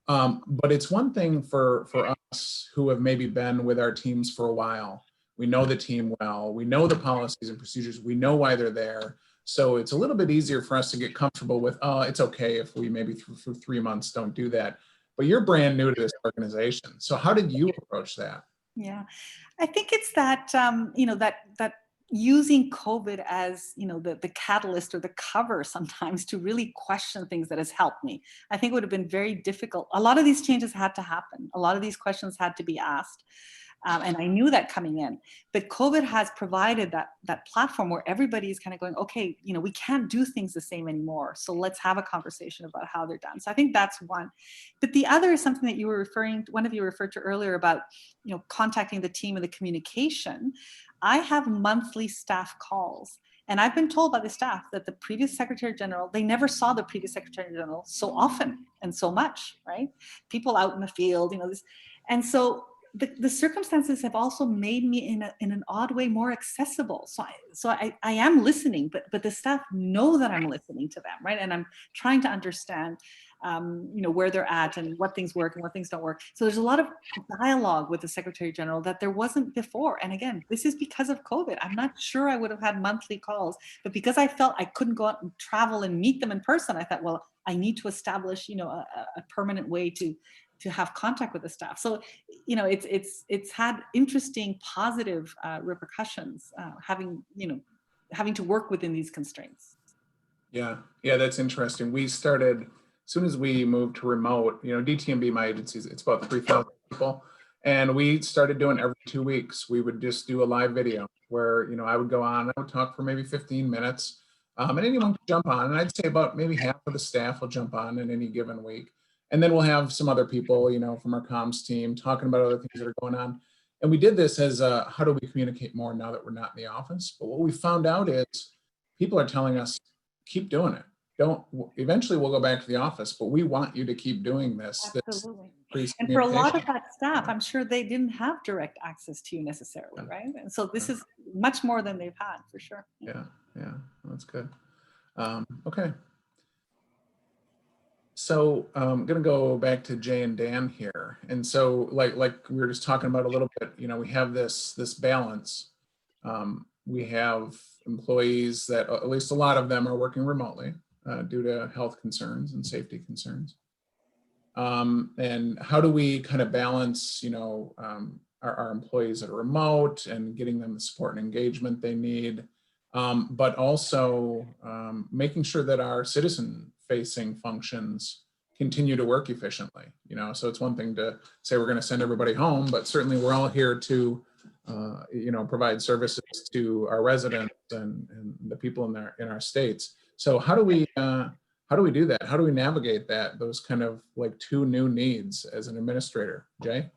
Speaker 5: But it's one thing for us who have maybe been with our teams for a while. We know the team well, we know the policies and procedures, we know why they're there. So it's a little bit easier for us to get comfortable with, oh, it's okay if we maybe for 3 months don't do that. But you're brand new to this organization. So how did you approach that?
Speaker 4: Yeah, I think it's that, that using COVID as, the catalyst or the cover sometimes to really question things that has helped me. I think it would have been very difficult. A lot of these changes had to happen. A lot of these questions had to be asked. And I knew that coming in, but COVID has provided that platform where everybody is kind of going, okay, we can't do things the same anymore. So let's have a conversation about how they're done. So I think that's one. But the other is something that you were referring to, one of you referred to earlier about, contacting the team and the communication. I have monthly staff calls. And I've been told by the staff that the previous Secretary General, they never saw the previous Secretary General so often and so much, right? People out in the field, this. And so the circumstances have also made me in an odd way more accessible. So I am listening, but the staff know that I'm listening to them, right? And I'm trying to understand, where they're at and what things work and what things don't work. So there's a lot of dialogue with the Secretary General that there wasn't before. And again, this is because of COVID. I'm not sure I would have had monthly calls, but because I felt I couldn't go out and travel and meet them in person, I thought, well, I need to establish, a permanent way to have contact with the staff. So, it's had interesting positive repercussions, having to work within these constraints.
Speaker 5: Yeah, that's interesting. We started, as soon as we moved to remote, DTMB, my agency, it's about 3,000 people. And we started doing every 2 weeks. We would just do a live video where, I would go on, I would talk for maybe 15 minutes. And anyone could jump on. And I'd say about maybe half of the staff will jump on in any given week. And then we'll have some other people, from our comms team talking about other things that are going on. And we did this as how do we communicate more now that we're not in the office? But what we found out is people are telling us, keep doing it. Eventually we'll go back to the office, but we want you to keep doing this.
Speaker 4: Absolutely. And for a lot of that staff, I'm sure they didn't have direct access to you necessarily, right? And so this is much more than they've had, for sure.
Speaker 5: Yeah, that's good. Okay. So I'm going to go back to Jay and Dan here. And so like we were just talking about a little bit, we have this balance. We have employees that at least a lot of them are working remotely due to health concerns and safety concerns. And how do we kind of balance, our employees that are remote and getting them the support and engagement they need, but also making sure that our citizen-facing functions continue to work efficiently. So it's one thing to say we're going to send everybody home, but certainly we're all here to, provide services to our residents and the people in our states. So how do we do that? How do we navigate those kind of like two new needs as an administrator? Jay?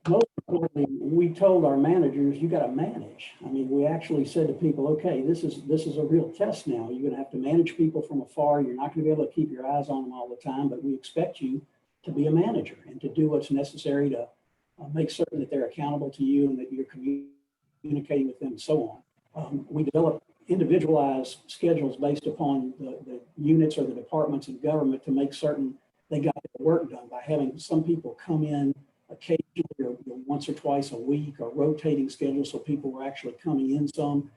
Speaker 6: Most importantly, we told our managers, you got to manage. I mean, we actually said to people, okay, this is a real test now. You're going to have to manage people from afar. You're not going to be able to keep your eyes on them all the time, but we expect you to be a manager and to do what's necessary to make certain that they're accountable to you and that you're communicating with them and so on. We developed individualized schedules based upon the units or the departments in government to make certain they got their work done by having some people come in occasionally or once or twice a week, or rotating schedules so people were actually coming in some,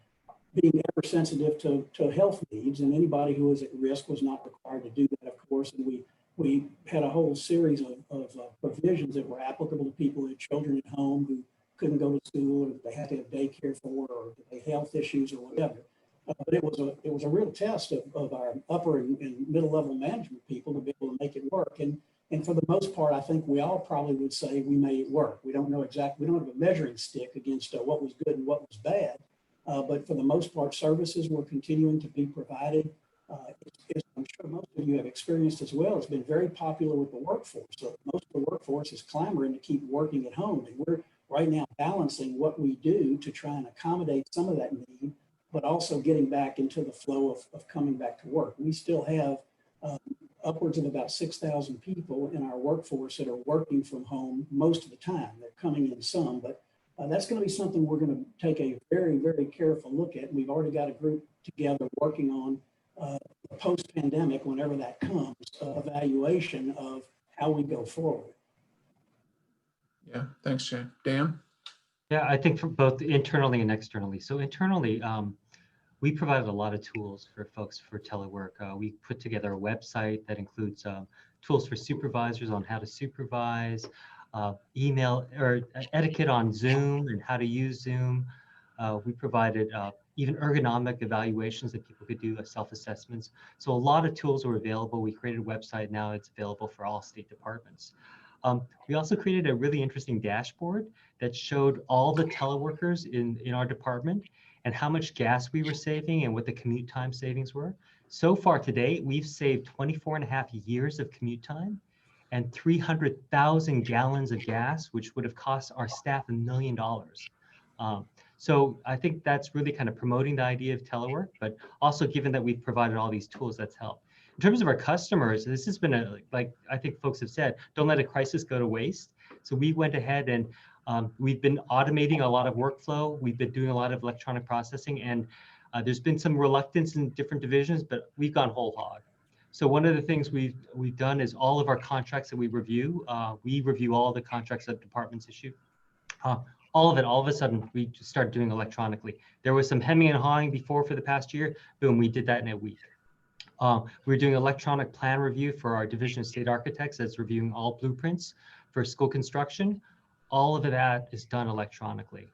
Speaker 6: being ever sensitive to health needs, and anybody who was at risk was not required to do that, of course. And we had a whole series of provisions that were applicable to people who had children at home who couldn't go to school, or they had to have daycare for, or they had health issues or whatever. But it was a real test of our upper and middle level management people to be able to make it work. And for the most part, I think we all probably would say we made it work. We don't know exactly, we don't have a measuring stick against what was good and what was bad. But for the most part, services were continuing to be provided. I'm sure most of you have experienced as well. It's been very popular with the workforce. So most of the workforce is clamoring to keep working at home. And we're right now balancing what we do to try and accommodate some of that need, but also getting back into the flow of coming back to work. We still have upwards of about 6,000 people in our workforce that are working from home most of the time. They're coming in some, but that's going to be something we're going to take a very, very careful look at. We've already got a group together working on post-pandemic, whenever that comes, evaluation of how we go forward.
Speaker 5: Yeah, thanks, Shane. Dan?
Speaker 2: Yeah, I think for both internally and externally. So internally, we provided a lot of tools for folks for telework. We put together a website that includes tools for supervisors on how to supervise, email or etiquette on Zoom and how to use Zoom. We provided even ergonomic evaluations that people could do, self-assessments. So a lot of tools were available. We created a website. Now it's available for all state departments. We also created a really interesting dashboard that showed all the teleworkers in our department and how much gas we were saving and what the commute time savings were. So far today, we've saved 24 and a half years of commute time and 300,000 gallons of gas, which would have cost our staff $1 million. So I think that's really kind of promoting the idea of telework, but also given that we've provided all these tools, that's helped. In terms of our customers, this has been like I think folks have said, don't let a crisis go to waste. So we went ahead and we've been automating a lot of workflow. We've been doing a lot of electronic processing, and there's been some reluctance in different divisions, but we've gone whole hog. So one of the things we've done is all of our contracts that we review all the contracts that departments issue. All of a sudden, we just started doing electronically. There was some hemming and hawing before for the past year. Boom, we did that in a week. We're doing electronic plan review for our division of state architects that's reviewing all blueprints for school construction. All of that is done electronically.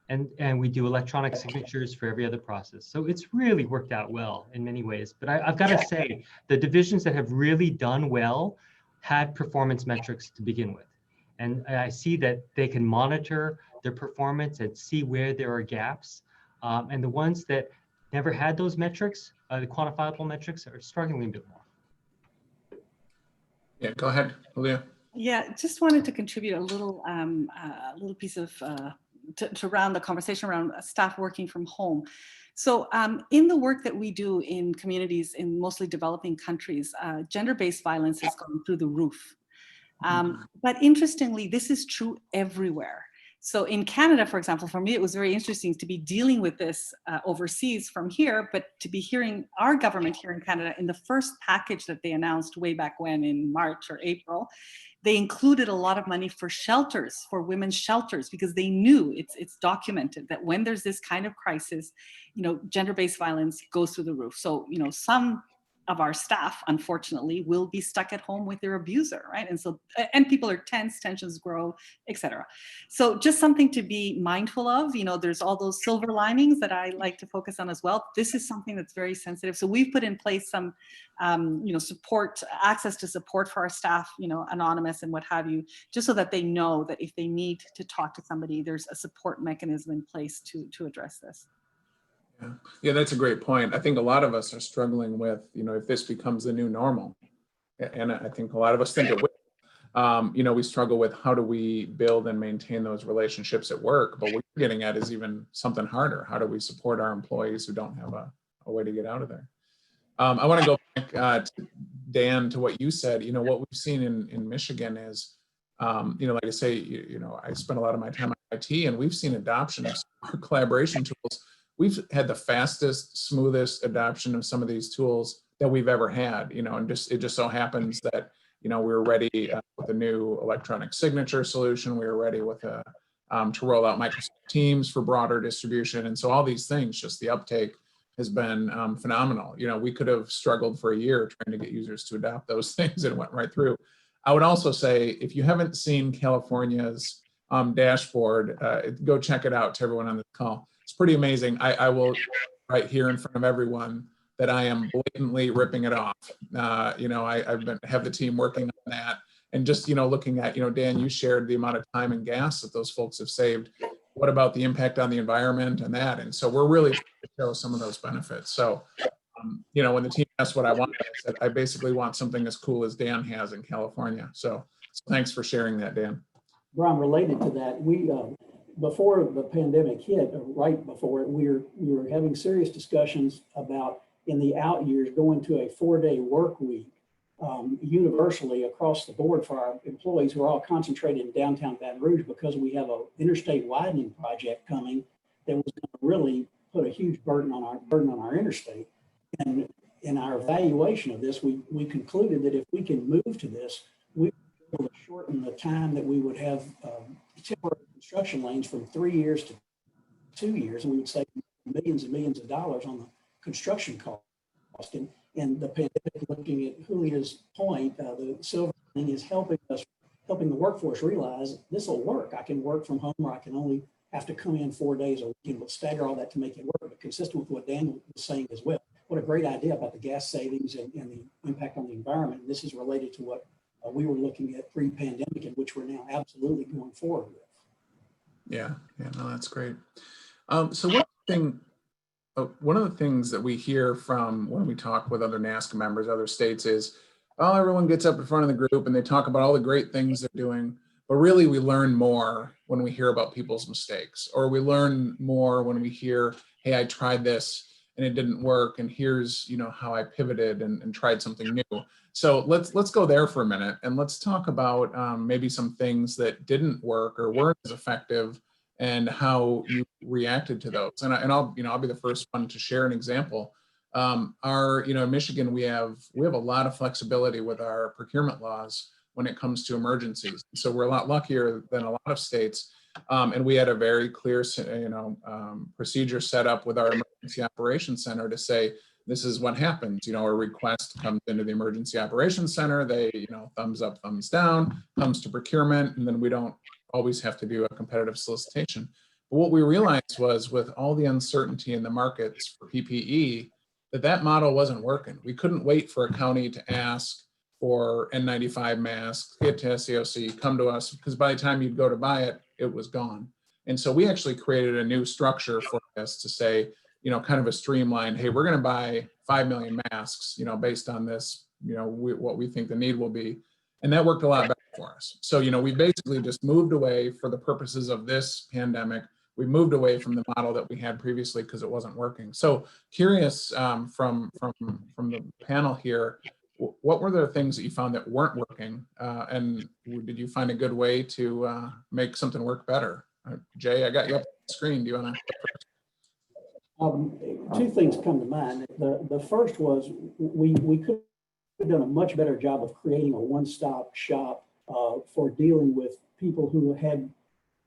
Speaker 2: And we do electronic signatures for every other process. So it's really worked out well in many ways. But I've got to say, the divisions that have really done well had performance metrics to begin with. And I see that they can monitor their performance and see where there are gaps. And the ones that never had those metrics, the quantifiable metrics, are struggling a bit more.
Speaker 5: Yeah, go ahead, Julia.
Speaker 4: Yeah, just wanted to contribute a little piece of to round the conversation around staff working from home. So in the work that we do in communities in mostly developing countries, gender-based violence has gone through the roof. But interestingly, this is true everywhere. So in Canada, for example, for me, it was very interesting to be dealing with this overseas from here, but to be hearing our government here in Canada in the first package that they announced way back when in March or April, they included a lot of money for shelters, for women's shelters, because they knew it's documented that when there's this kind of crisis, gender-based violence goes through the roof. So, some of our staff, unfortunately, will be stuck at home with their abuser, right? And people are tense, tensions grow, etc. So just something to be mindful of. There's all those silver linings that I like to focus on as well. This is something that's very sensitive. So we've put in place some, support, access to support for our staff, anonymous and what have you, just so that they know that if they need to talk to somebody, there's a support mechanism in place to address this.
Speaker 5: Yeah, that's a great point. I think a lot of us are struggling with, if this becomes the new normal, and I think a lot of us think it will. We struggle with how do we build and maintain those relationships at work, but what you're getting at is even something harder. How do we support our employees who don't have a way to get out of there? I want to go back, to Dan, to what you said. What we've seen in Michigan is, like I say, I spent a lot of my time on IT, and we've seen adoption of collaboration tools we've had the fastest, smoothest adoption of some of these tools that we've ever had, and it just so happens that, we were ready with a new electronic signature solution. We were ready with to roll out Microsoft Teams for broader distribution. And so all these things, just the uptake has been phenomenal. We could have struggled for a year trying to get users to adopt those things, and it went right through. I would also say, if you haven't seen California's dashboard, go check it out to everyone on this call. It's pretty amazing. I will right here in front of everyone that I am blatantly ripping it off. Have the team working on that, and just looking at, Dan, you shared the amount of time and gas that those folks have saved. What about the impact on the environment and that? And so we're really trying to show some of those benefits. So when the team asked what I wanted, I said I basically want something as cool as Dan has in California. So thanks for sharing that, Dan.
Speaker 6: Brian, related to that, we before the pandemic hit, or right before it, we were having serious discussions about, in the out years, going to a 4-day work week universally across the board for our employees who are all concentrated in downtown Baton Rouge, because we have an interstate widening project coming that was going to really put a huge burden on our interstate. And in our evaluation of this, we concluded that if we can move to this, we would be able to shorten the time that we would have temporary construction lanes from 3 years to 2 years, and we would save millions and millions of dollars on the construction cost. And the pandemic, looking at Julia's point, the silver thing is helping the workforce realize this will work. I can work from home, or I can only have to come in 4 days a week, and we'll stagger all that to make it work, but consistent with what Dan was saying as well. What a great idea about the gas savings and the impact on the environment. And this is related to what we were looking at pre-pandemic, and which we're now absolutely going forward with.
Speaker 5: Yeah, no, that's great. So one of the things that we hear from when we talk with other NASCA members, other states, is, oh, everyone gets up in front of the group and they talk about all the great things they're doing, but really we learn more when we hear about people's mistakes, or we learn more when we hear, hey, I tried this and it didn't work, and here's how I pivoted and tried something new. So let's go there for a minute, and let's talk about maybe some things that didn't work or weren't as effective, and how you reacted to those. And I'll be the first one to share an example. In Michigan, we have a lot of flexibility with our procurement laws when it comes to emergencies. So we're a lot luckier than a lot of states. And we had a very clear, procedure set up with our emergency operations center to say, this is what happens. A request comes into the emergency operations center. They, thumbs up, thumbs down, comes to procurement, and then we don't always have to do a competitive solicitation. But what we realized was, with all the uncertainty in the markets for PPE, that model wasn't working. We couldn't wait for a county to ask for N95 masks, get to SAOC, come to us, because by the time you'd go to buy it, it was gone. And so we actually created a new structure for us to say, kind of a streamlined, hey, we're going to buy 5 million masks, based on this, what we think the need will be. And that worked a lot better for us. So, we basically just moved away, for the purposes of this pandemic, we moved away from the model that we had previously because it wasn't working. So curious from the panel here, what were the things that you found that weren't working? And did you find a good way to make something work better? Jay, I got you up on the screen. Do you want to?
Speaker 6: Two things come to mind. The first was we could have done a much better job of creating a one-stop shop for dealing with people who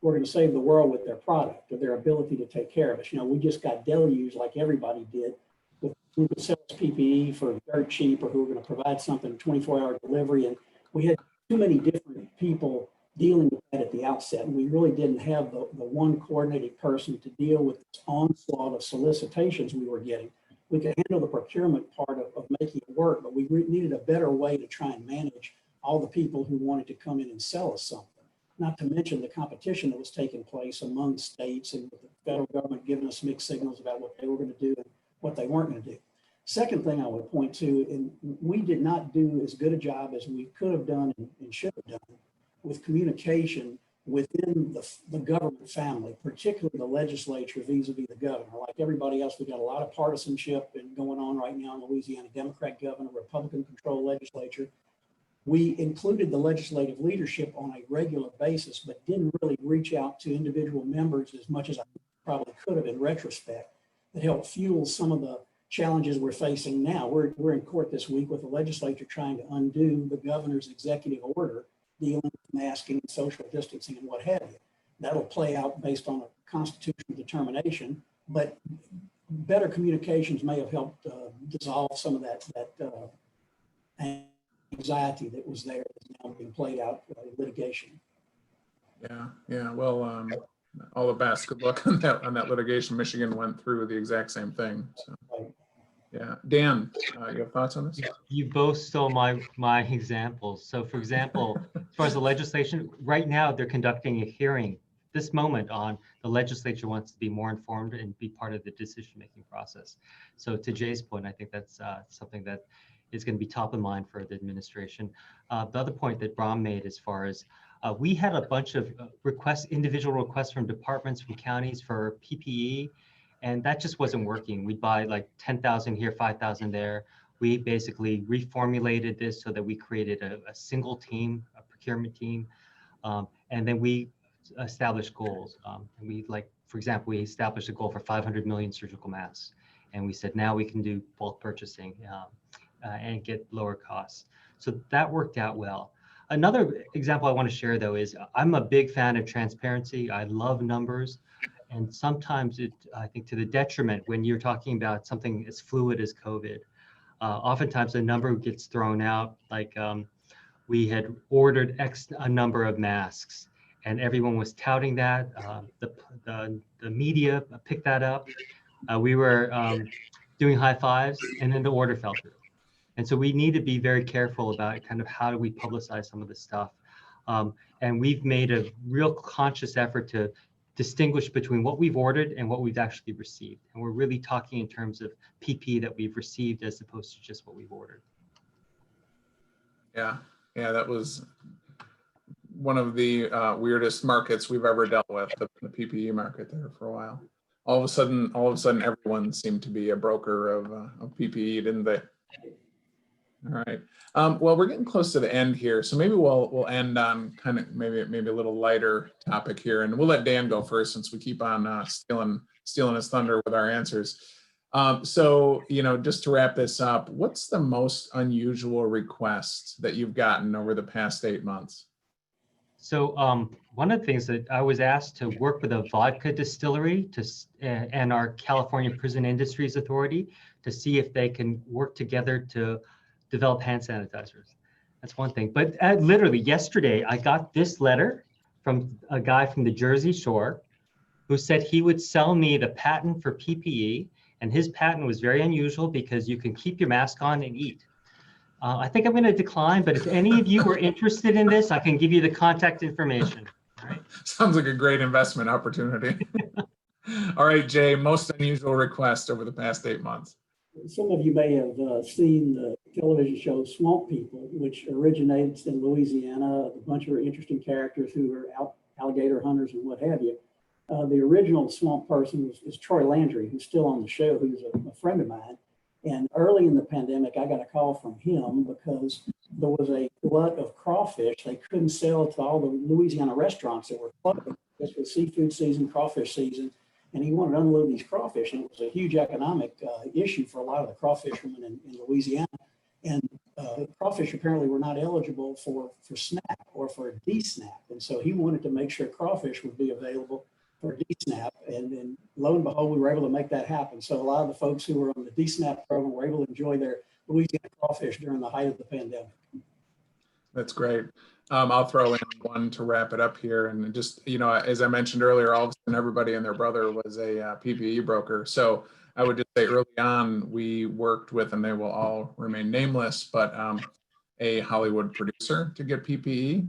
Speaker 6: were going to save the world with their product or their ability to take care of us. We just got deluged, like everybody did, with who could sell us PPE for dirt cheap, or who were going to provide something 24-hour delivery. And we had too many different people dealing with that at the outset. And we really didn't have the one coordinated person to deal with this onslaught of solicitations we were getting. We could handle the procurement part of making it work, but we needed a better way to try and manage all the people who wanted to come in and sell us something. Not to mention the competition that was taking place among states, and with the federal government giving us mixed signals about what they were going to do and what they weren't going to do. Second thing I would point to, and we did not do as good a job as we could have done and should have done with communication within the government family, particularly the legislature vis-a-vis the governor. Like everybody else, we got a lot of partisanship going on right now in Louisiana. Democrat governor, Republican controlled legislature. We included the legislative leadership on a regular basis, but didn't really reach out to individual members as much as I probably could have in retrospect. that helped fuel some of the challenges we're facing now. We're in court this week with the legislature trying to undo the governor's executive order dealing with masking and social distancing and what have you. That'll play out based on a constitutional determination, but better communications may have helped dissolve some of that anxiety that was there that's now being played out in litigation.
Speaker 5: Yeah. Well, all the best. Good luck on that litigation. Michigan went through the exact same thing. So, yeah. Dan, you have thoughts on this?
Speaker 2: You both stole my examples. So for example, as far as the legislation, right now they're conducting a hearing this moment on the legislature wants to be more informed and be part of the decision-making process. So to Jay's point, I think that's something that is going to be top of mind for the administration. The other point that Bram made as far as we had a bunch of individual requests from departments, from counties for PPE, and that just wasn't working. We'd buy like 10,000 here, 5,000 there. We basically reformulated this so that we created a single team, a procurement team, and then we established goals. And we, like, for example, we established a goal for 500 million surgical masks. And we said, now we can do bulk purchasing and get lower costs. So that worked out well. Another example I want to share, though, is I'm a big fan of transparency. I love numbers. And sometimes I think, to the detriment when you're talking about something as fluid as COVID. Oftentimes a number gets thrown out, like we had ordered a number of masks, and everyone was touting that. The media picked that up. We were doing high fives, and then the order fell through. And so we need to be very careful about kind of how do we publicize some of this stuff. And we've made a real conscious effort to distinguish between what we've ordered and what we've actually received. And we're really talking in terms of PPE that we've received as opposed to just what we've ordered.
Speaker 5: Yeah, that was one of the weirdest markets we've ever dealt with, the PPE market there for a while. All of a sudden, everyone seemed to be a broker of PPE, didn't they? All right. Well, we're getting close to the end here, so maybe we'll end on kind of maybe a little lighter topic here, and we'll let Dan go first since we keep on stealing his thunder with our answers. So, just to wrap this up, what's the most unusual request that you've gotten over the past 8 months?
Speaker 2: So one of the things that I was asked to work with a vodka distillery and our California Prison Industries Authority to see if they can work together to develop hand sanitizers. That's one thing. But literally yesterday, I got this letter from a guy from the Jersey Shore who said he would sell me the patent for PPE. And his patent was very unusual because you can keep your mask on and eat. I think I'm going to decline, but if any of you are interested in this, I can give you the contact information. All right.
Speaker 5: Sounds like a great investment opportunity. All right, Jay, most unusual request over the past 8 months.
Speaker 6: Some of you may have seen the television show Swamp People, which originates in Louisiana, a bunch of interesting characters who are alligator hunters and what have you. The original swamp person is Troy Landry, who's still on the show, who's a friend of mine. And early in the pandemic, I got a call from him because there was a glut of crawfish they couldn't sell to all the Louisiana restaurants that were closed. This was seafood season, crawfish season, and he wanted to unload these crawfish. And it was a huge economic issue for a lot of the crawfishermen in Louisiana. And crawfish apparently were not eligible for SNAP or for a D-SNAP. And so he wanted to make sure crawfish would be available for D-SNAP, and lo and behold, we were able to make that happen. So a lot of the folks who were on the D-SNAP program were able to enjoy their Louisiana crawfish during the height of the pandemic.
Speaker 5: That's great. I'll throw in one to wrap it up here. And just, as I mentioned earlier, all of a sudden everybody and their brother was a PPE broker. So I would just say early on, we worked with, and they will all remain nameless, but a Hollywood producer to get PPE.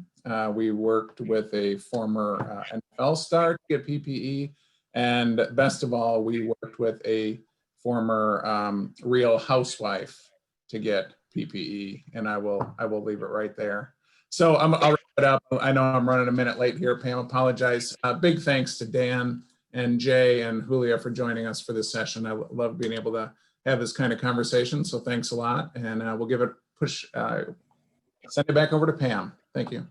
Speaker 5: We worked with a former NFL star to get PPE. And best of all, we worked with a former Real Housewife to get PPE. And I will leave it right there. So I'll wrap it up. I know I'm running a minute late here, Pam, apologize. Big thanks to Dan and Jay and Julia for joining us for this session. I love being able to have this kind of conversation. So thanks a lot. And we'll give it send it back over to Pam. Thank you.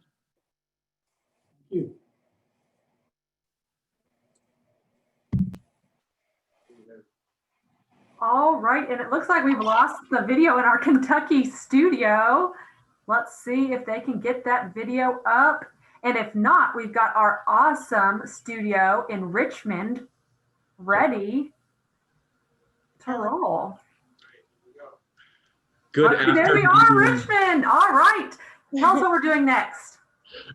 Speaker 6: Thank you.
Speaker 7: All right, and it looks like we've lost the video in our Kentucky studio. Let's see if they can get that video up. And if not, we've got our awesome studio in Richmond ready to roll.
Speaker 8: Good
Speaker 7: Okay, there we are, Richmond. All right. Tell us what we're doing next.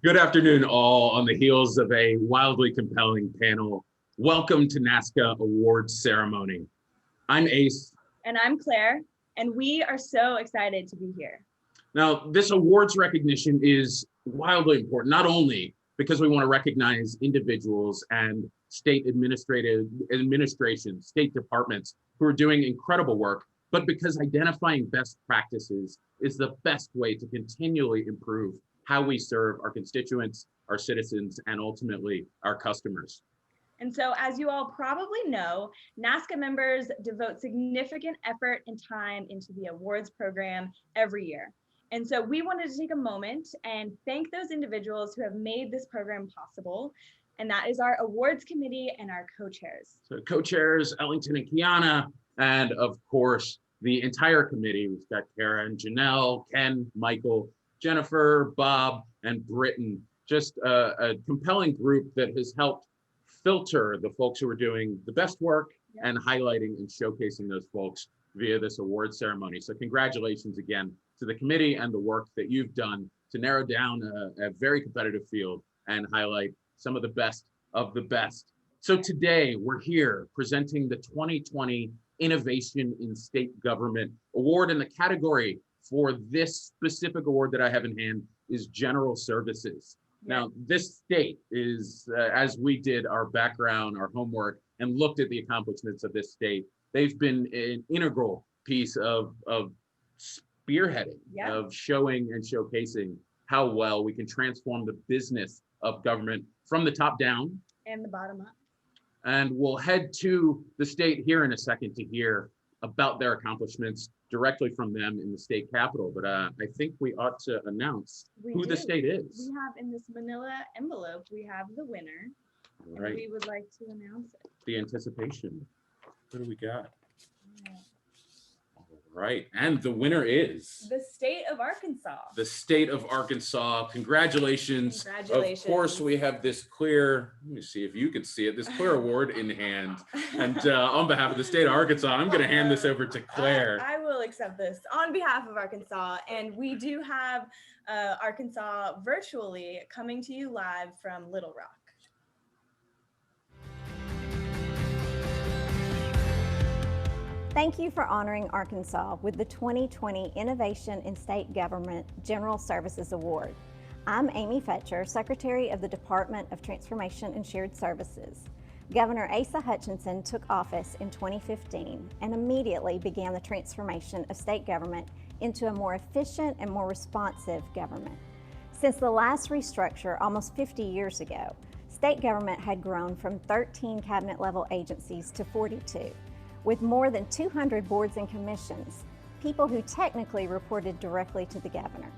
Speaker 8: Good afternoon, all. On the heels of a wildly compelling panel, welcome to NASCA Awards Ceremony. I'm Ace.
Speaker 9: And I'm Claire, and we are so excited to be here.
Speaker 8: Now, this awards recognition is wildly important, not only because we want to recognize individuals and state administrations, state departments who are doing incredible work, but because identifying best practices is the best way to continually improve how we serve our constituents, our citizens, and ultimately our customers.
Speaker 9: And so, as you all probably know, NASCA members devote significant effort and time into the awards program every year. And so we wanted to take a moment and thank those individuals who have made this program possible. And that is our awards committee and our co-chairs.
Speaker 8: So co-chairs, Ellington and Kiana, and of course, the entire committee. We've got Kara and Janelle, Ken, Michael, Jennifer, Bob, and Britton. Just a compelling group that has helped filter the folks who are doing the best work and highlighting and showcasing those folks via this award ceremony. So congratulations again to the committee and the work that you've done to narrow down a very competitive field and highlight some of the best of the best. So today we're here presenting the 2020 Innovation in State Government Award, and the category for this specific award that I have in hand is General Services. Now, this state is, as we did our background, our homework, and looked at the accomplishments of this state, they've been an integral piece of spearheading, of showing and showcasing how well we can transform the business of government from the top down
Speaker 9: and the bottom up.
Speaker 8: And we'll head to the state here in a second to hear about their accomplishments directly from them in the state capitol. But I think we ought to announce who the state is.
Speaker 9: We have in this manila envelope, we have the winner.
Speaker 8: Right.
Speaker 9: And we would like to announce it.
Speaker 8: The anticipation. What do we got? Right, and the winner is
Speaker 9: the state of Arkansas.
Speaker 8: The state of Arkansas. Congratulations.
Speaker 9: Congratulations.
Speaker 8: Of course, we have this clear, let me see if you can see it, this clear award in hand. And on behalf of the state of Arkansas, I'm going to hand this over to Claire.
Speaker 9: I will accept this on behalf of Arkansas. And we do have Arkansas virtually coming to you live from Little Rock.
Speaker 10: Thank you for honoring Arkansas with the 2020 Innovation in State Government General Services Award. I'm Amy Fetcher, Secretary of the Department of Transformation and Shared Services. Governor Asa Hutchinson took office in 2015 and immediately began the transformation of state government into a more efficient and more responsive government. Since the last restructure almost 50 years ago, state government had grown from 13 cabinet-level agencies to 42. With more than 200 boards and commissions, people who technically reported directly to the governor.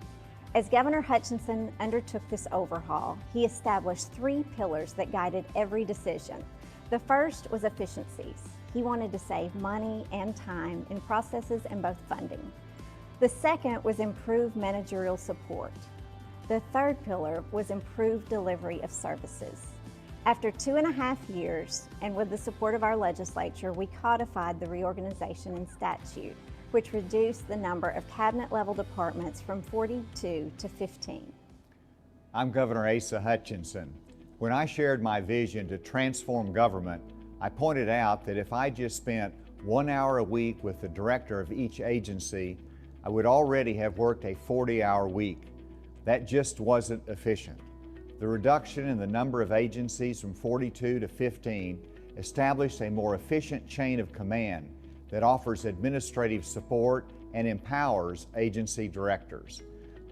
Speaker 10: As Governor Hutchinson undertook this overhaul, he established 3 pillars that guided every decision. The first was efficiencies. He wanted to save money and time in processes and both funding. The second was improved managerial support. The third pillar was improved delivery of services. After 2.5 years, and with the support of our legislature, we codified the reorganization in statute, which reduced the number of cabinet-level departments from 42 to 15.
Speaker 11: I'm Governor Asa Hutchinson. When I shared my vision to transform government, I pointed out that if I just spent 1 hour a week with the director of each agency, I would already have worked a 40-hour week. That just wasn't efficient. The reduction in the number of agencies from 42 to 15 established a more efficient chain of command that offers administrative support and empowers agency directors.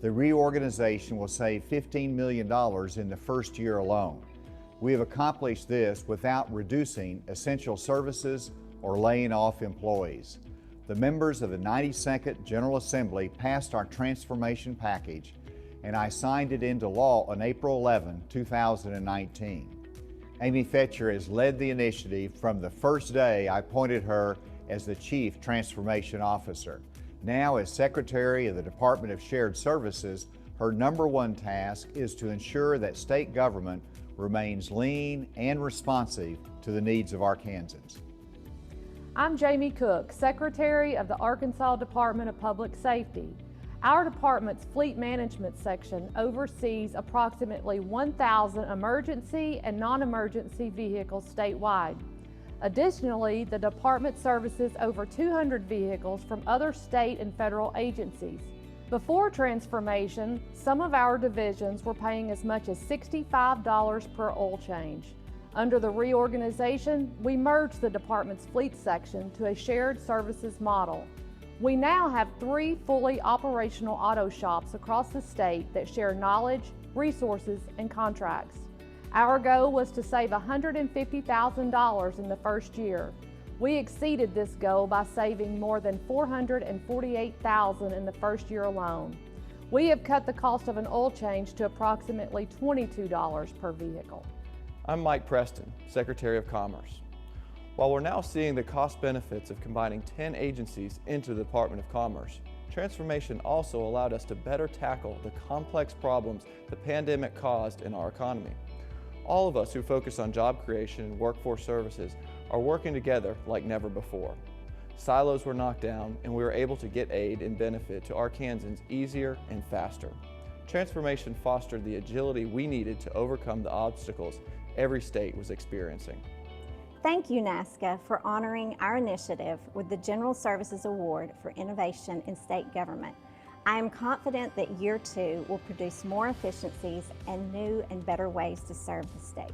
Speaker 11: The reorganization will save $15 million in the first year alone. We have accomplished this without reducing essential services or laying off employees. The members of the 92nd General Assembly passed our transformation package, and I signed it into law on April 11, 2019. Amy Fetcher has led the initiative from the first day I appointed her as the Chief Transformation Officer. Now, as Secretary of the Department of Shared Services, her #1 task is to ensure that state government remains lean and responsive to the needs of Arkansans.
Speaker 12: I'm Jamie Cook, Secretary of the Arkansas Department of Public Safety. Our department's fleet management section oversees approximately 1,000 emergency and non-emergency vehicles statewide. Additionally, the department services over 200 vehicles from other state and federal agencies. Before transformation, some of our divisions were paying as much as $65 per oil change. Under the reorganization, we merged the department's fleet section to a shared services model. We now have 3 fully operational auto shops across the state that share knowledge, resources, and contracts. Our goal was to save $150,000 in the first year. We exceeded this goal by saving more than $448,000 in the first year alone. We have cut the cost of an oil change to approximately $22 per vehicle.
Speaker 13: I'm Mike Preston, Secretary of Commerce. While we're now seeing the cost benefits of combining 10 agencies into the Department of Commerce, transformation also allowed us to better tackle the complex problems the pandemic caused in our economy. All of us who focus on job creation and workforce services are working together like never before. Silos were knocked down and we were able to get aid and benefit to Arkansans easier and faster. Transformation fostered the agility we needed to overcome the obstacles every state was experiencing.
Speaker 10: Thank you, NASCA, for honoring our initiative with the General Services Award for Innovation in State Government. I am confident that year 2 will produce more efficiencies and new and better ways to serve the state.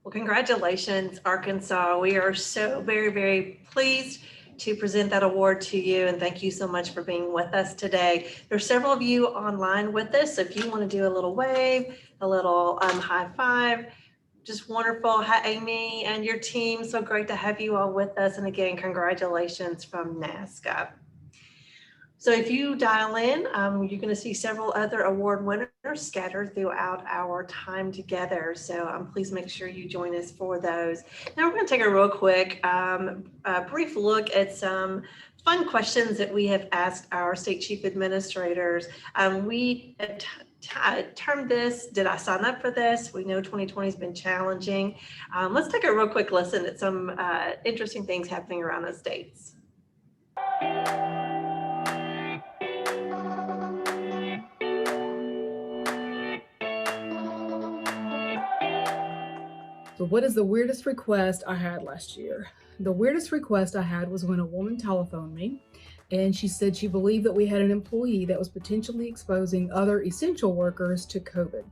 Speaker 1: Well, congratulations, Arkansas. We are so very, very pleased to present that award to you, and thank you so much for being with us today. There's several of you online with us, so if you want to do a little wave, a little high five, just wonderful. Hi, Amy and your team. So great to have you all with us, and again, congratulations from NASCA. So if you dial in, you're going to see several other award winners scattered throughout our time together. So please make sure you join us for those. Now we're going to take a real quick brief look at some fun questions that we have asked our state chief administrators. We termed this, did I sign up for this? We know 2020 has been challenging. Let's take a real quick listen at some interesting things happening around the states.
Speaker 14: So what is the weirdest request I had last year? The weirdest request I had was when a woman telephoned me and she said she believed that we had an employee that was potentially exposing other essential workers to COVID.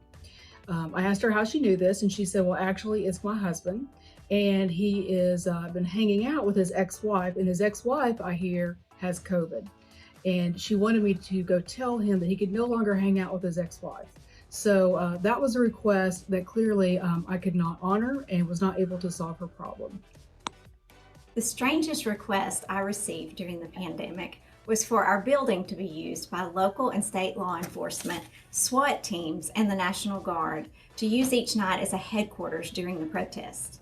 Speaker 14: I asked her how she knew this, and she said, well, actually it's my husband, and he is been hanging out with his ex-wife, and his ex-wife, I hear, has COVID. And she wanted me to go tell him that he could no longer hang out with his ex-wife. So that was a request that clearly I could not honor and was not able to solve her problem.
Speaker 10: The strangest request I received during the pandemic was for our building to be used by local and state law enforcement, SWAT teams, and the National Guard to use each night as a headquarters during the protest.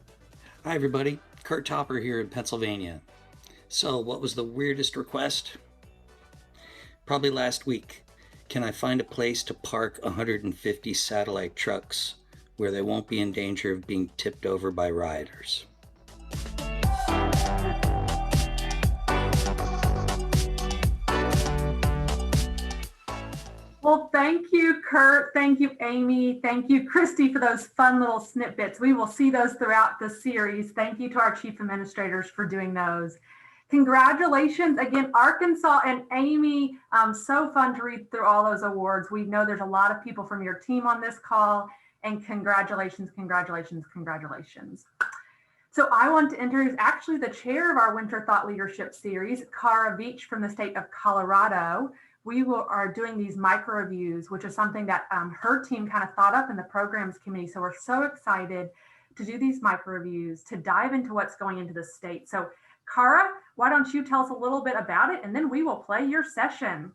Speaker 15: Hi everybody, Kurt Topper here in Pennsylvania. So what was the weirdest request? Probably last week. Can I find a place to park 150 satellite trucks where they won't be in danger of being tipped over by rioters?
Speaker 7: Well, thank you, Kurt. Thank you, Amy. Thank you, Christy, for those fun little snippets. We will see those throughout the series. Thank you to our chief administrators for doing those. Congratulations again, Arkansas and Amy. So fun to read through all those awards. We know there's a lot of people from your team on this call, and congratulations, congratulations, congratulations. So I want to introduce actually the chair of our Winter Thought Leadership Series, Cara Veach from the state of Colorado. We are doing these micro reviews, which is something that her team kind of thought up in the programs committee. So we're so excited to do these micro reviews, to dive into what's going into the state. So Cara, why don't you tell us a little bit about it, and then we will play your session.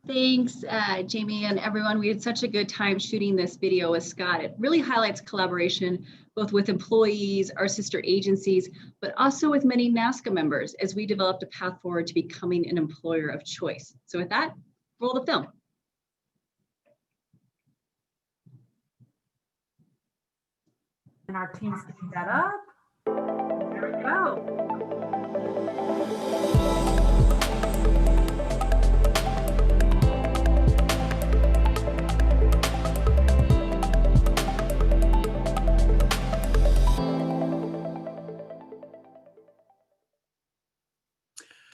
Speaker 16: Thanks, Jamie and everyone. We had such a good time shooting this video with Scott. It really highlights collaboration, both with employees, our sister agencies, but also with many NASCA members as we developed a path forward to becoming an employer of choice. So with that, roll the film.
Speaker 7: And our team's getting that up. There we go.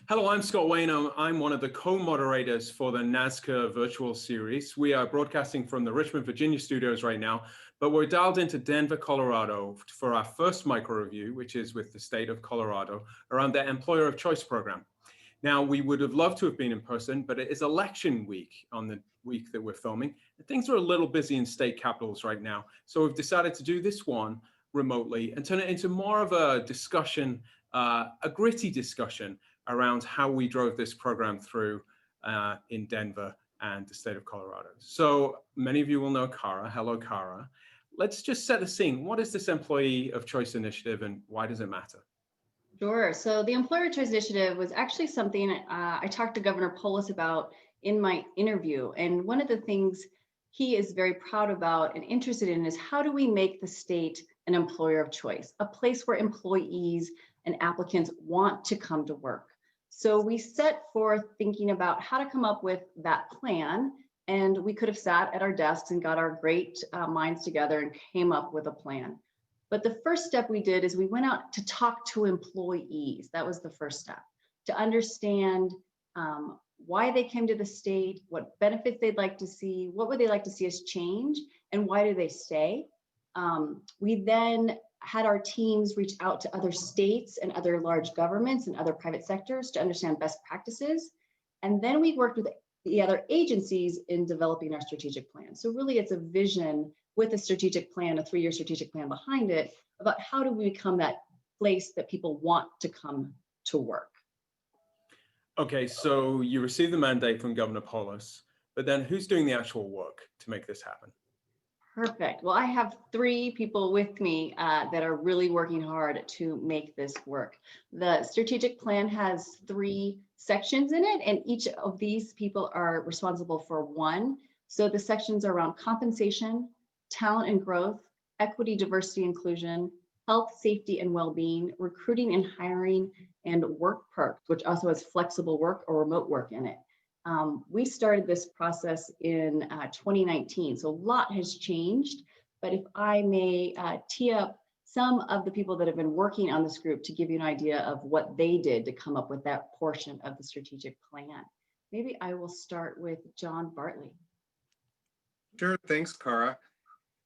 Speaker 17: Hello, I'm Scott Wayne. I'm one of the co-moderators for the NASCA virtual series. We are broadcasting from the Richmond, Virginia studios right now, but we're dialed into Denver, Colorado for our first micro review, which is with the state of Colorado around their Employer of Choice program. Now, we would have loved to have been in person, but it is election week on the week that we're filming. And things are a little busy in state capitals right now. So we've decided to do this one remotely and turn it into more of a discussion, a gritty discussion around how we drove this program through in Denver and the state of Colorado. So many of you will know Kara. Hello, Kara. Let's just set the scene. What is this Employee of Choice initiative and why does it matter?
Speaker 16: Sure. So the Employer of Choice Initiative was actually something I talked to Governor Polis about in my interview. And one of the things he is very proud about and interested in is how do we make the state an employer of choice, a place where employees and applicants want to come to work. So we set forth thinking about how to come up with that plan, and we could have sat at our desks and got our great minds together and came up with a plan. But the first step we did is we went out to talk to employees. That was the first step, to understand why they came to the state, what benefits they'd like to see, what would they like to see us change, and why do they stay? We then had our teams reach out to other states and other large governments and other private sectors to understand best practices. And then we worked with the other agencies in developing our strategic plan. So really it's a vision with a strategic plan, a 3-year strategic plan behind it, about how do we become that place that people want to come to work.
Speaker 17: Okay, so you received the mandate from Governor Polis, but then who's doing the actual work to make this happen?
Speaker 16: Perfect. Well, I have 3 people with me that are really working hard to make this work. The strategic plan has 3 sections in it, and each of these people are responsible for one. So the sections are around compensation, talent and growth, equity, diversity, inclusion, health, safety, and well-being, recruiting and hiring, and work perks, which also has flexible work or remote work in it. We started this process in 2019, so a lot has changed, but if I may tee up some of the people that have been working on this group to give you an idea of what they did to come up with that portion of the strategic plan. Maybe I will start with John Bartley.
Speaker 18: Sure, thanks, Kara.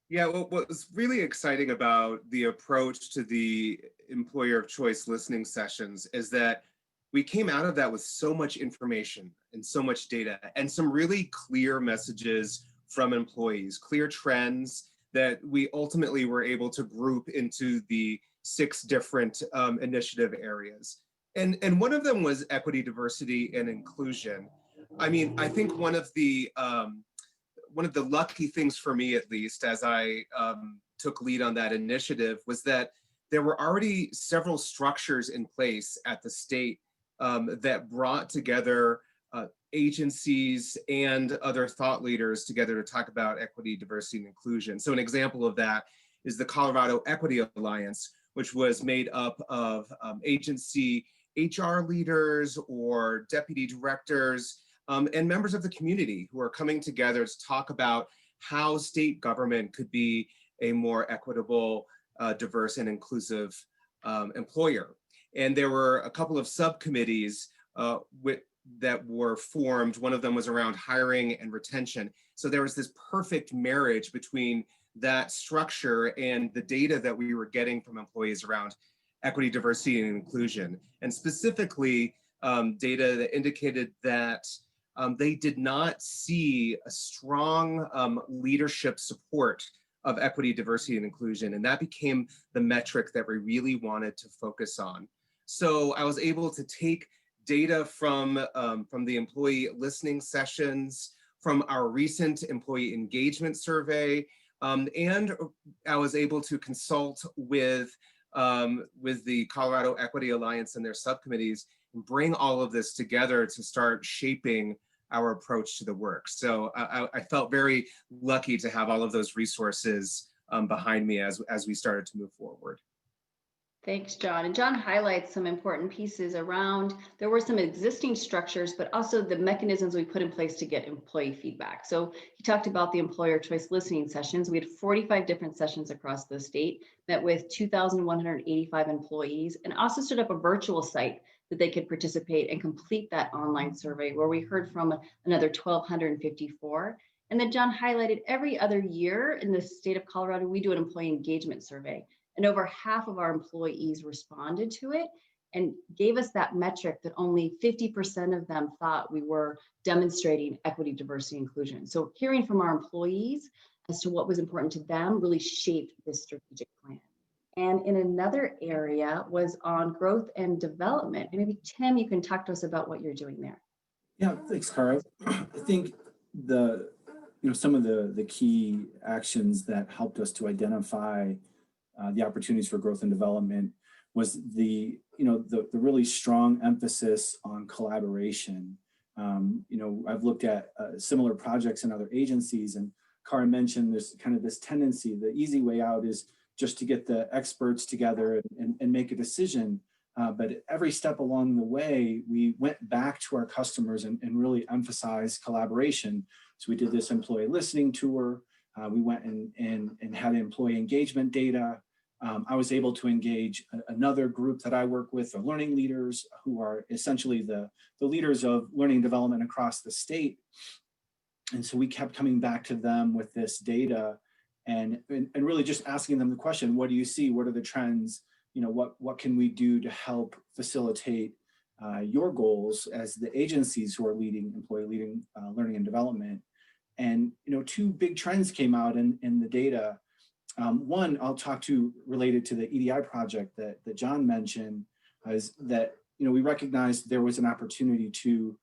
Speaker 18: Yeah, what was really exciting about the approach to the Employer of Choice listening sessions is that we came out of that with so much information and so much data and some really clear messages from employees, clear trends that we ultimately were able to group into the 6 different initiative areas. And one of them was equity, diversity, and inclusion. I mean, I think one of the lucky things for me, at least, as I took lead on that initiative, was that there were already several structures in place at the state that brought together agencies and other thought leaders together to talk about equity, diversity, and inclusion. So an example of that is the Colorado Equity Alliance, which was made up of agency HR leaders or deputy directors and members of the community who are coming together to talk about how state government could be a more equitable, diverse, and inclusive employer. And there were a couple of subcommittees that were formed. One of them was around hiring and retention. So there was this perfect marriage between that structure and the data that we were getting from employees around equity, diversity, and inclusion. And specifically, data that indicated that they did not see a strong leadership support of equity, diversity, and inclusion. And that became the metric that we really wanted to focus on. So I was able to take data from the employee listening sessions, from our recent employee engagement survey, and I was able to consult with the Colorado Equity Alliance and their subcommittees and bring all of this together to start shaping our approach to the work. So I felt very lucky to have all of those resources behind me as we started to move forward.
Speaker 16: Thanks, John. And John highlights some important pieces around, there were some existing structures, but also the mechanisms we put in place to get employee feedback. So he talked about the employer choice listening sessions. We had 45 different sessions across the state, met with 2,185 employees, and also stood up a virtual site that they could participate and complete that online survey where we heard from another 1,254. And then John highlighted every other year in the state of Colorado, we do an employee engagement survey. And over half of our employees responded to it and gave us that metric that only 50% of them thought we were demonstrating equity, diversity, inclusion. So hearing from our employees as to what was important to them really shaped this strategic plan. And in another area was on growth and development. And maybe Tim, you can talk to us about what you're doing there.
Speaker 19: Yeah, thanks, Cara. I think some of the key actions that helped us to identify the opportunities for growth and development was the really strong emphasis on collaboration. I've looked at similar projects in other agencies, and Cara mentioned there's kind of this tendency, the easy way out is just to get the experts together and make a decision. But every step along the way, we went back to our customers and really emphasized collaboration. So we did this employee listening tour. We went and had employee engagement data. I was able to engage another group that I work with, the learning leaders, who are essentially the leaders of learning development across the state. And so we kept coming back to them with this data and really just asking them the question, what do you see? What are the trends? What can we do to help facilitate your goals as the agencies who are leading learning and development? And two big trends came out in the data. One I'll talk to related to the EDI project that John mentioned is that we recognized there was an opportunity to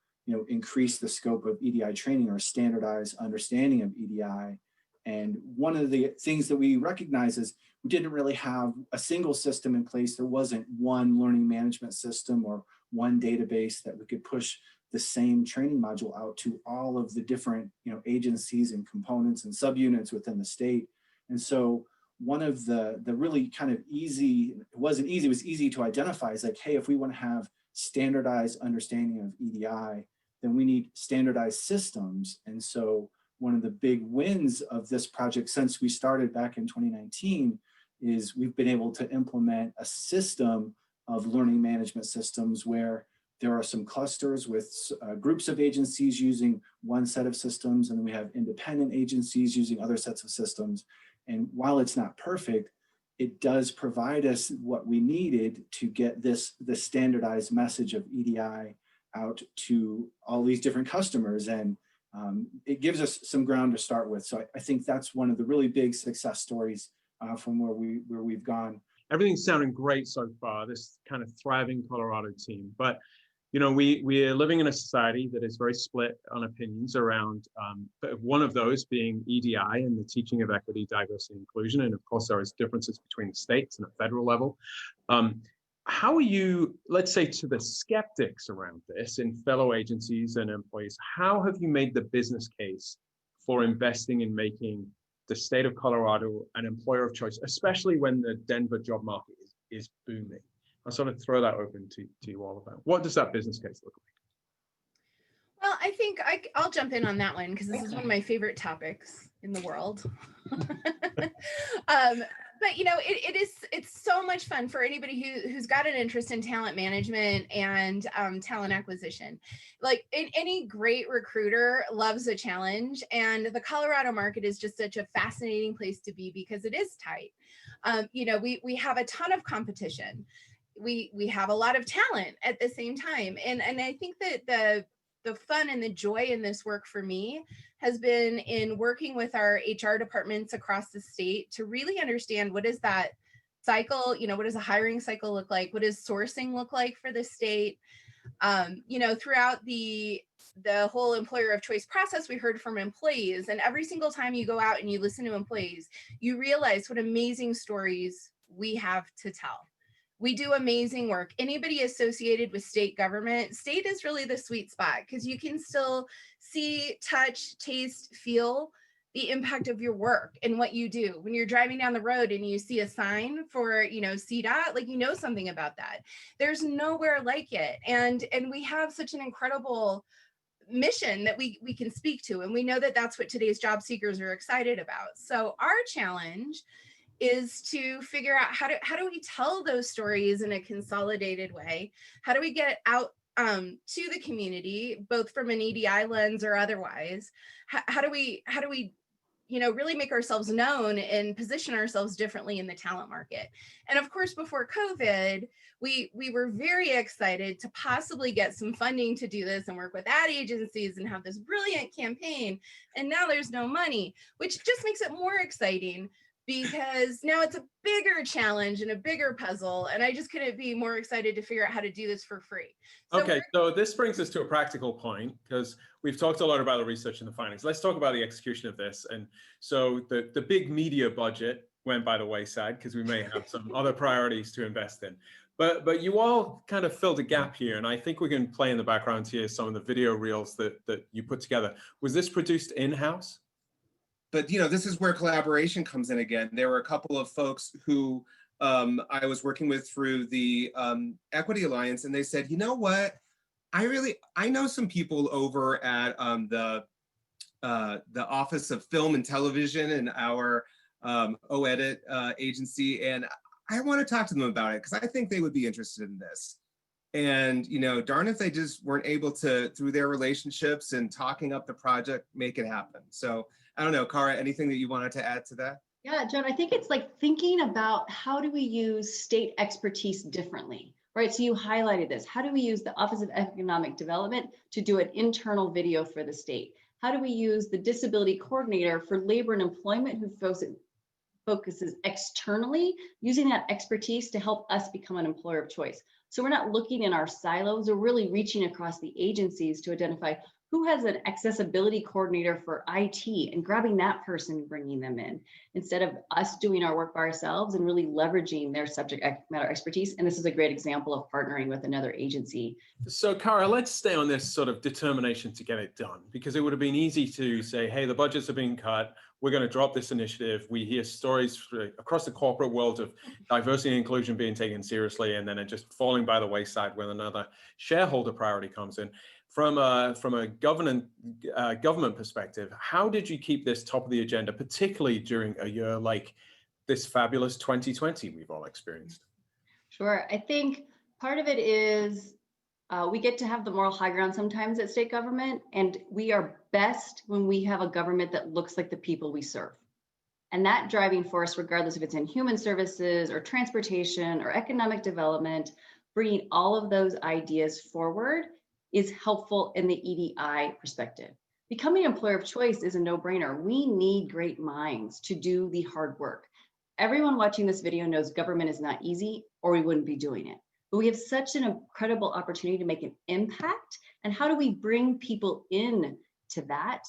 Speaker 19: increase the scope of EDI training or standardized understanding of EDI. And one of the things that we recognize is we didn't really have a single system in place. There wasn't one learning management system or one database that we could push the same training module out to all of the different agencies and components and subunits within the state. And so one of the really kind of easy, it wasn't easy, it was easy to identify is like, hey, if we want to have standardized understanding of EDI, then we need standardized systems. And so one of the big wins of this project since we started back in 2019 is we've been able to implement a system of learning management systems where there are some clusters with groups of agencies using one set of systems, and we have independent agencies using other sets of systems. And while it's not perfect, it does provide us what we needed to get the standardized message of EDI out to all these different customers. And it gives us some ground to start with. So I think that's one of the really big success stories from where we've gone.
Speaker 17: Everything's sounding great so far, this kind of thriving Colorado team. But we are living in a society that is very split on opinions around one of those being EDI and the teaching of equity, diversity, inclusion. And of course, there is differences between the states and the federal level. How are you, let's say to the skeptics around this in fellow agencies and employees, how have you made the business case for investing in making the state of Colorado an employer of choice, especially when the Denver job market is booming? I'll sort of throw that open to you all about. What does that business case look like?
Speaker 20: Well, I think I'll jump in on that one because this is one of my favorite topics in the world. But it's so much fun for anybody who's got an interest in talent management and talent acquisition. Like any great recruiter loves a challenge, and the Colorado market is just such a fascinating place to be because it is tight. We have a ton of competition. We have a lot of talent at the same time, and I think that the fun and the joy in this work for me has been in working with our HR departments across the state to really understand what is that cycle, what does a hiring cycle look like? What does sourcing look like for the state? You know, throughout the whole employer of choice process, we heard from employees, and every single time you go out and you listen to employees, you realize what amazing stories we have to tell. We do amazing work. Anybody associated with state government, state is really the sweet spot because you can still see, touch, taste, feel the impact of your work and what you do. When you're driving down the road and you see a sign for, you know, CDOT, like, you know something about that. There's nowhere like it. And we have such an incredible mission that we can speak to. And we know that that's what today's job seekers are excited about. So our challenge is to figure out how do we tell those stories in a consolidated way? How do we get out to the community, both from an EDI lens or otherwise? How do we you know, really make ourselves known and position ourselves differently in the talent market? And of course, before COVID, we were very excited to possibly get some funding to do this and work with ad agencies and have this brilliant campaign. And now there's no money, which just makes it more exciting, because now it's a bigger challenge and a bigger puzzle. And I just couldn't be more excited to figure out how to do this for free. So
Speaker 17: okay, so this brings us to a practical point, because we've talked a lot about the research and the findings. Let's talk about the execution of this. And so the big media budget went by the wayside because we may have some other priorities to invest in. But you all kind of filled a gap here. And I think we can play in the background here some of the video reels that you put together. Was this produced in-house?
Speaker 18: But, you know, this is where collaboration comes in again. There were a couple of folks who I was working with through the Equity Alliance, and they said, you know what, I know some people over at the Office of Film and Television and our OEdit agency, and I want to talk to them about it because I think they would be interested in this. And, you know, darn if they just weren't able to, through their relationships and talking up the project, make it happen. So I don't know, Cara, anything that you wanted to add to that?
Speaker 16: Yeah, John, I think it's like thinking about how do we use state expertise differently, right? So you highlighted this. How do we use the Office of Economic Development to do an internal video for the state? How do we use the disability coordinator for labor and employment who focuses externally, using that expertise to help us become an employer of choice? So we're not looking in our silos, we're really reaching across the agencies to identify who has an accessibility coordinator for IT and grabbing that person and bringing them in, instead of us doing our work by ourselves and really leveraging their subject matter expertise. And this is a great example of partnering with another agency.
Speaker 17: So Cara, let's stay on this sort of determination to get it done, because it would have been easy to say, hey, the budgets are being cut, we're going to drop this initiative. We hear stories across the corporate world of diversity and inclusion being taken seriously, and then it just falling by the wayside when another shareholder priority comes in. From a government perspective, how did you keep this top of the agenda, particularly during a year like this fabulous 2020 we've all experienced?
Speaker 16: Sure. I think part of it is we get to have the moral high ground sometimes at state government, and we are best when we have a government that looks like the people we serve. And that driving force, regardless if it's in human services or transportation or economic development, bringing all of those ideas forward is helpful in the EDI perspective. Becoming an employer of choice is a no-brainer. We need great minds to do the hard work. Everyone watching this video knows government is not easy, or we wouldn't be doing it. But we have such an incredible opportunity to make an impact. And how do we bring people in to that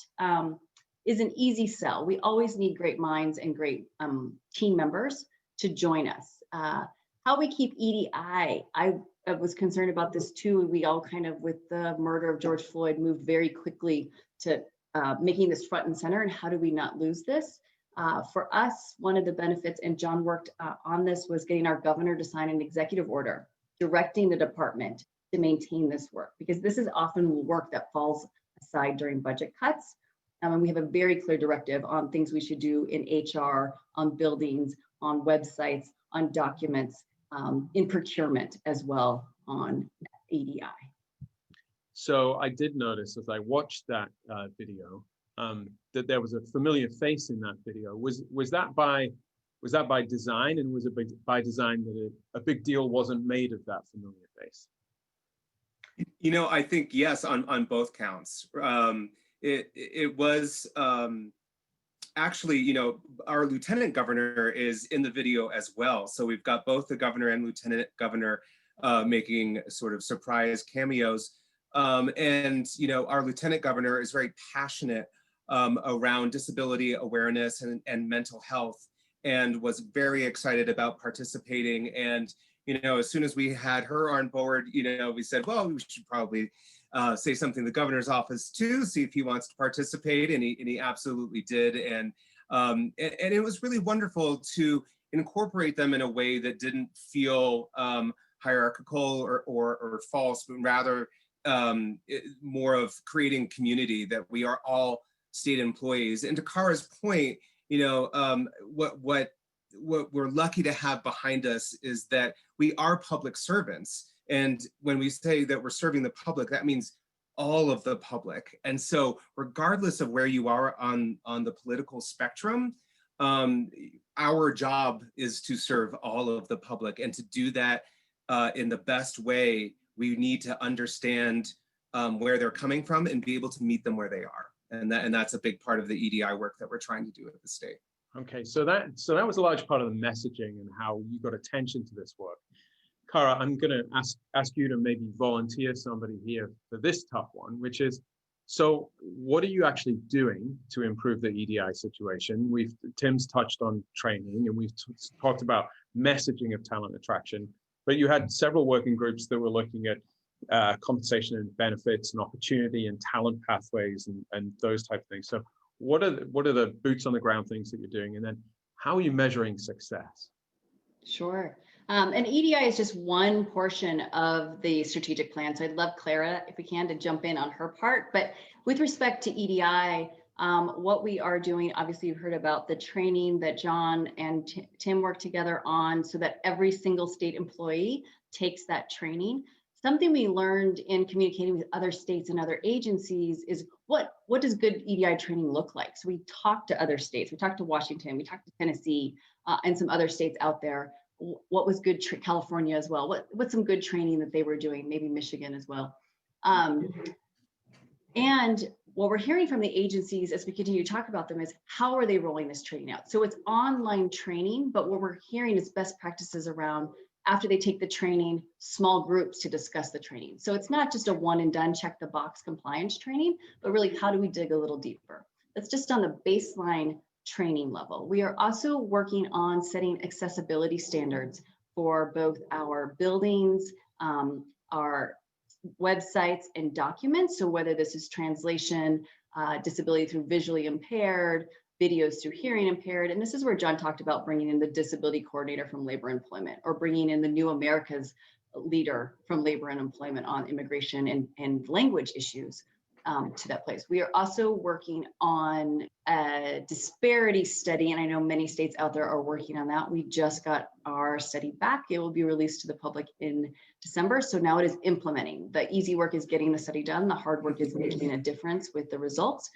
Speaker 16: is an easy sell. We always need great minds and great team members to join us. How we keep EDI, I was concerned about this too. We all kind of, with the murder of George Floyd, moved very quickly to making this front and center. And how do we not lose this? For us, one of the benefits, and John worked on this, was getting our governor to sign an executive order directing the department to maintain this work, because this is often work that falls aside during budget cuts. And we have a very clear directive on things we should do in HR, on buildings, on websites, on documents, in procurement as well, on EDI.
Speaker 17: So I did notice as I watched that video that there was a familiar face in that video. Was that by design, and was it by design that a big deal wasn't made of that familiar face?
Speaker 18: You know, I think yes, on both counts. It was actually, you know, our lieutenant governor is in the video as well. So we've got both the governor and lieutenant governor making sort of surprise cameos. And our lieutenant governor is very passionate around disability awareness and mental health, and was very excited about participating. And as soon as we had her on board, we said, well, we should probably say something to the governor's office too, see if he wants to participate, and he absolutely did. And it was really wonderful to incorporate them in a way that didn't feel hierarchical or false, but rather more of creating community, that we are all state employees. And to Kara's point, what we're lucky to have behind us is that we are public servants. And when we say that we're serving the public, that means all of the public. And so regardless of where you are on the political spectrum, our job is to serve all of the public. And to do that in the best way, we need to understand where they're coming from and be able to meet them where they are. And that's a big part of the EDI work that we're trying to do at the state.
Speaker 17: Okay, so that was a large part of the messaging and how you got attention to this work. Kara, I'm going to ask you to maybe volunteer somebody here for this tough one, which is, so what are you actually doing to improve the EDI situation? Tim's touched on training, and we've talked about messaging of talent attraction, but you had several working groups that were looking at compensation and benefits and opportunity and talent pathways and those type of things. So what are the boots on the ground things that you're doing? And then how are you measuring success?
Speaker 16: Sure. And EDI is just one portion of the strategic plan. So I'd love Clara, if we can, to jump in on her part. But with respect to EDI, what we are doing, obviously you've heard about the training that John and Tim work together on, so that every single state employee takes that training. Something we learned in communicating with other states and other agencies is what does good EDI training look like? So we talked to other states, we talked to Washington, we talked to Tennessee, and some other states out there. What was good, California as well? What's some good training that they were doing? Maybe Michigan as well. And what we're hearing from the agencies as we continue to talk about them is, how are they rolling this training out? So it's online training, but what we're hearing is best practices around, after they take the training, small groups to discuss the training. So it's not just a one and done check the box compliance training, but really, how do we dig a little deeper? That's just on the baseline training level. We are also working on setting accessibility standards for both our buildings, our websites and documents. So whether this is translation, disability through visually impaired, videos through hearing impaired. And this is where John talked about bringing in the disability coordinator from labor and employment, or bringing in the New Americas leader from labor and employment on immigration and language issues to that place. We are also working on a disparity study, and I know many states out there are working on that. We just got our study back. It will be released to the public in December. So now it is implementing. The easy work is getting the study done. The hard work is making a difference with the results.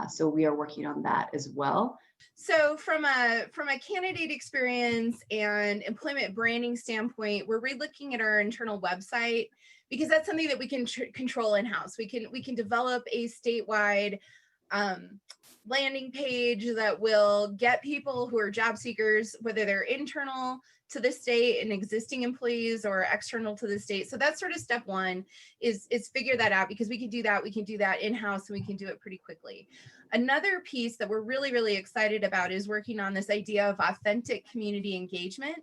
Speaker 16: So we are working on that as well.
Speaker 20: So from a candidate experience and employment branding standpoint, we're re-looking at our internal website, because that's something that we can control in-house. We can develop a statewide landing page that will get people who are job seekers, whether they're internal to the state and existing employees or external to the state. So that's sort of step one, is figure that out, because we can do that in-house, and we can do it pretty quickly. Another piece that we're really, really excited about is working on this idea of authentic community engagement.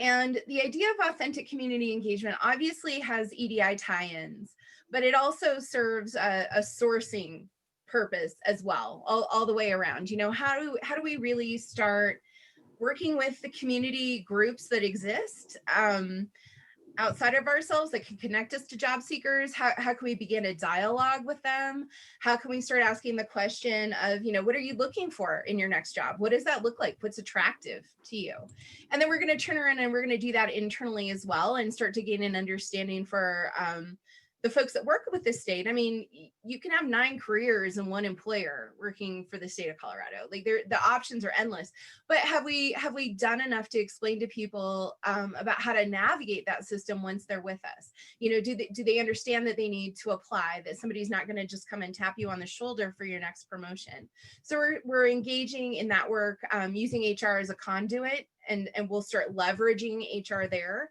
Speaker 20: And the idea of authentic community engagement obviously has EDI tie-ins, but it also serves a sourcing purpose as well, all the way around. How do we really start working with the community groups that exist outside of ourselves that can connect us to job seekers? How can we begin a dialogue with them? How can we start asking the question of, what are you looking for in your next job? What does that look like? What's attractive to you? And then we're going to turn around and we're going to do that internally as well, and start to gain an understanding for the folks that work with the state. I mean, you can have 9 careers in one employer working for the state of Colorado. Like, the options are endless. But have we done enough to explain to people about how to navigate that system once they're with us? Do they understand that they need to apply, that somebody's not going to just come and tap you on the shoulder for your next promotion? So we're engaging in that work, using HR as a conduit, and we'll start leveraging HR there.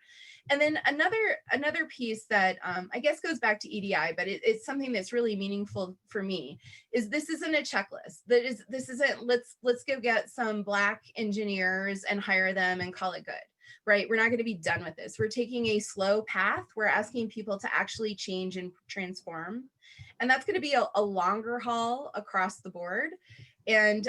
Speaker 20: And then another piece that I guess goes back to EDI, but it's something that's really meaningful for me, is this isn't a checklist. This isn't let's go get some Black engineers and hire them and call it good, right? We're not going to be done with this. We're taking a slow path. We're asking people to actually change and transform. And that's going to be a longer haul across the board. And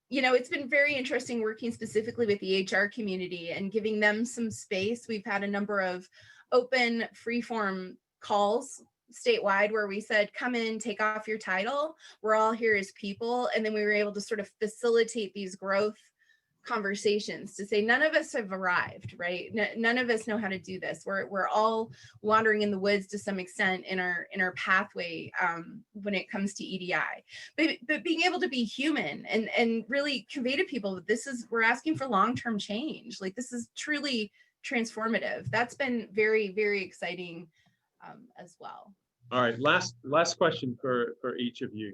Speaker 20: you know, it's been very interesting working specifically with the HR community and giving them some space. We've had a number of open free-form calls statewide where we said, come in, take off your title. We're all here as people. And then we were able to sort of facilitate these growth conversations to say, none of us have arrived, right? None of us know how to do this. We're all wandering in the woods to some extent in our pathway when it comes to EDI. But being able to be human and really convey to people that we're asking for long-term change. Like, this is truly transformative. That's been very, very exciting as well.
Speaker 17: All right, last question for each of you.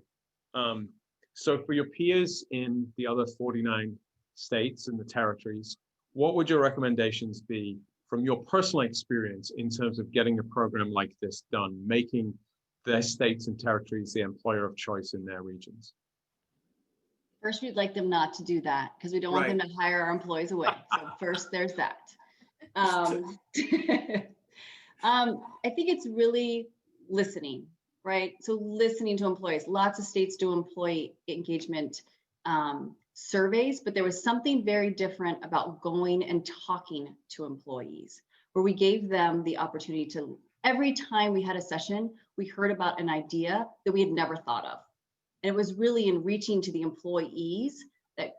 Speaker 17: So for your peers in the other 49 states and the territories, what would your recommendations be from your personal experience in terms of getting a program like this done, making their states and territories the employer of choice in their regions?
Speaker 16: First, we'd like them not to do that because we don't want them to hire our employees away. So first, there's that. I think it's really listening, right? So listening to employees. Lots of states do employee engagement surveys, but there was something very different about going and talking to employees, where we gave them the opportunity to, every time we had a session, we heard about an idea that we had never thought of. And it was really in reaching to the employees that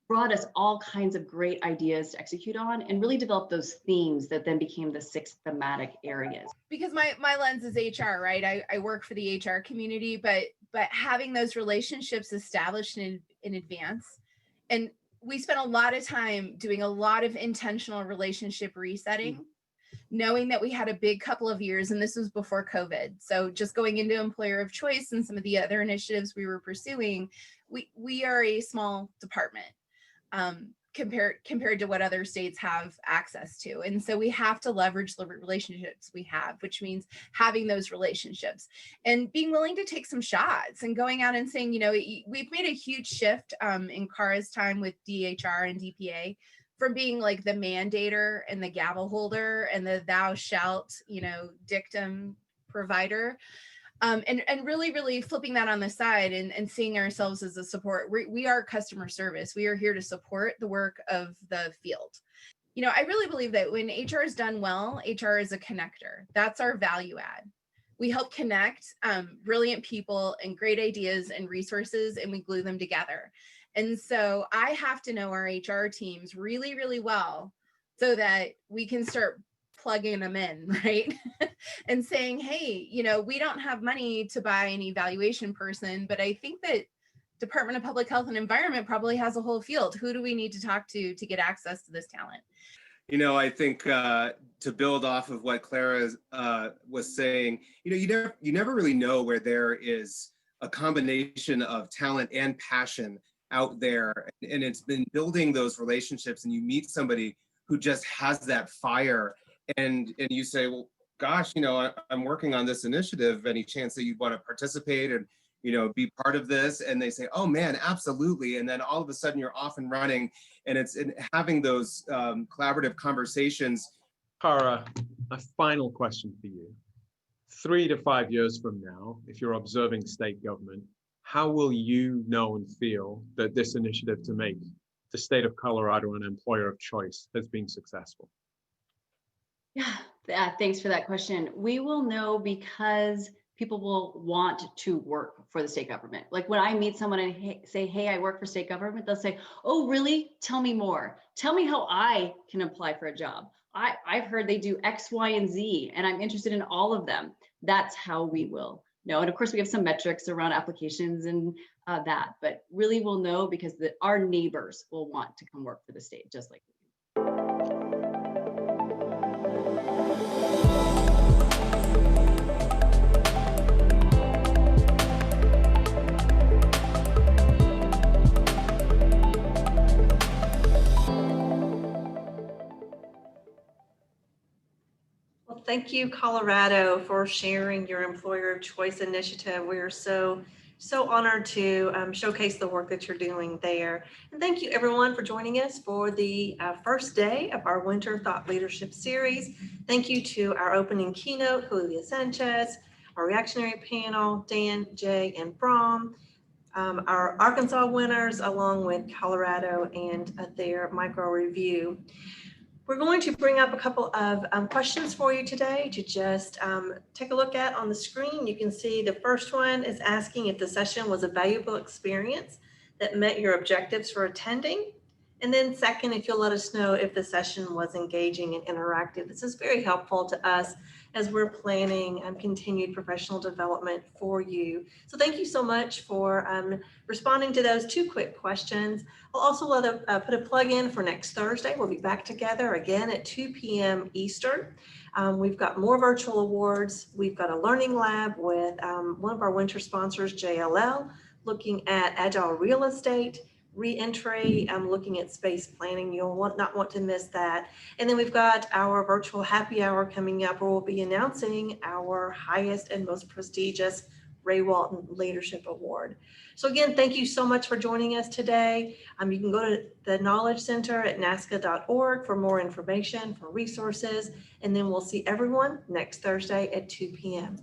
Speaker 16: brought us all kinds of great ideas to execute on and really develop those themes that then became the 6 thematic areas.
Speaker 20: Because my lens is HR, right? I work for the HR community, but having those relationships established in advance. And we spent a lot of time doing a lot of intentional relationship resetting, knowing that we had a big couple of years, and this was before COVID. So just going into employer of choice and some of the other initiatives we were pursuing, we are a small department compared to what other states have access to. And so we have to leverage the relationships we have, which means having those relationships and being willing to take some shots and going out and saying, you know, we've made a huge shift in Cara's time with DHR and DPA from being like the mandator and the gavel holder and the thou shalt, you know, dictum provider. And really, really flipping that on the side and seeing ourselves as a support. We are customer service. We are here to support the work of the field. You know, I really believe that when HR is done well, HR is a connector. That's our value add. We help connect brilliant people and great ideas and resources, and we glue them together. And so I have to know our HR teams really, really well so that we can start plugging them in, right? And saying, hey, you know, we don't have money to buy an evaluation person, but I think that Department of Public Health and Environment probably has a whole field. Who do we need to talk to get access to this talent?
Speaker 18: You know, I think to build off of what Clara was saying, you know, you never really know where there is a combination of talent and passion out there. And it's been building those relationships, and you meet somebody who just has that fire, and you say, well, gosh, you know, I'm working on this initiative. Any chance that you'd want to participate and, you know, be part of this? And they say, oh man, absolutely. And then all of a sudden you're off and running, and it's having those collaborative conversations.
Speaker 17: Cara, a final question for you. 3 to 5 years from now, if you're observing state government, how will you know and feel that this initiative to make the state of Colorado an employer of choice has been successful?
Speaker 16: Yeah, thanks for that question. We will know because people will want to work for the state government. Like when I meet someone and say, hey, I work for state government, they'll say, oh, really? Tell me more. Tell me how I can apply for a job. I've heard they do X, Y, and Z, and I'm interested in all of them. That's how we will know. And of course, we have some metrics around applications and that, but really we'll know because our neighbors will want to come work for the state, just like we do.
Speaker 1: thank you, Colorado, for sharing your employer of choice initiative. We are so honored to showcase the work that you're doing there. And thank you everyone for joining us for the first day of our Winter Thought Leadership Series. Thank you to our opening keynote, Julia Sanchez, our reactionary panel, Dan, Jay, and Brom, our Arkansas winners, along with Colorado and their micro review. We're going to bring up a couple of questions for you today to just take a look at on the screen. You can see the first one is asking if the session was a valuable experience that met your objectives for attending. And then second, if you'll let us know if the session was engaging and interactive. This is very helpful to us as we're planning continued professional development for you. So thank you so much for responding to those two quick questions. I'll also put a plug in for next Thursday. We'll be back together again at 2 p.m. Eastern. We've got more virtual awards. We've got a learning lab with one of our winter sponsors, JLL, looking at agile real estate, re-entry, looking at space planning. You'll not want to miss that. And then we've got our virtual happy hour coming up where we'll be announcing our highest and most prestigious Ray Walton Leadership Award. So again, thank you so much for joining us today. You can go to the Knowledge Center at nasca.org for more information, for resources, and then we'll see everyone next Thursday at 2 p.m.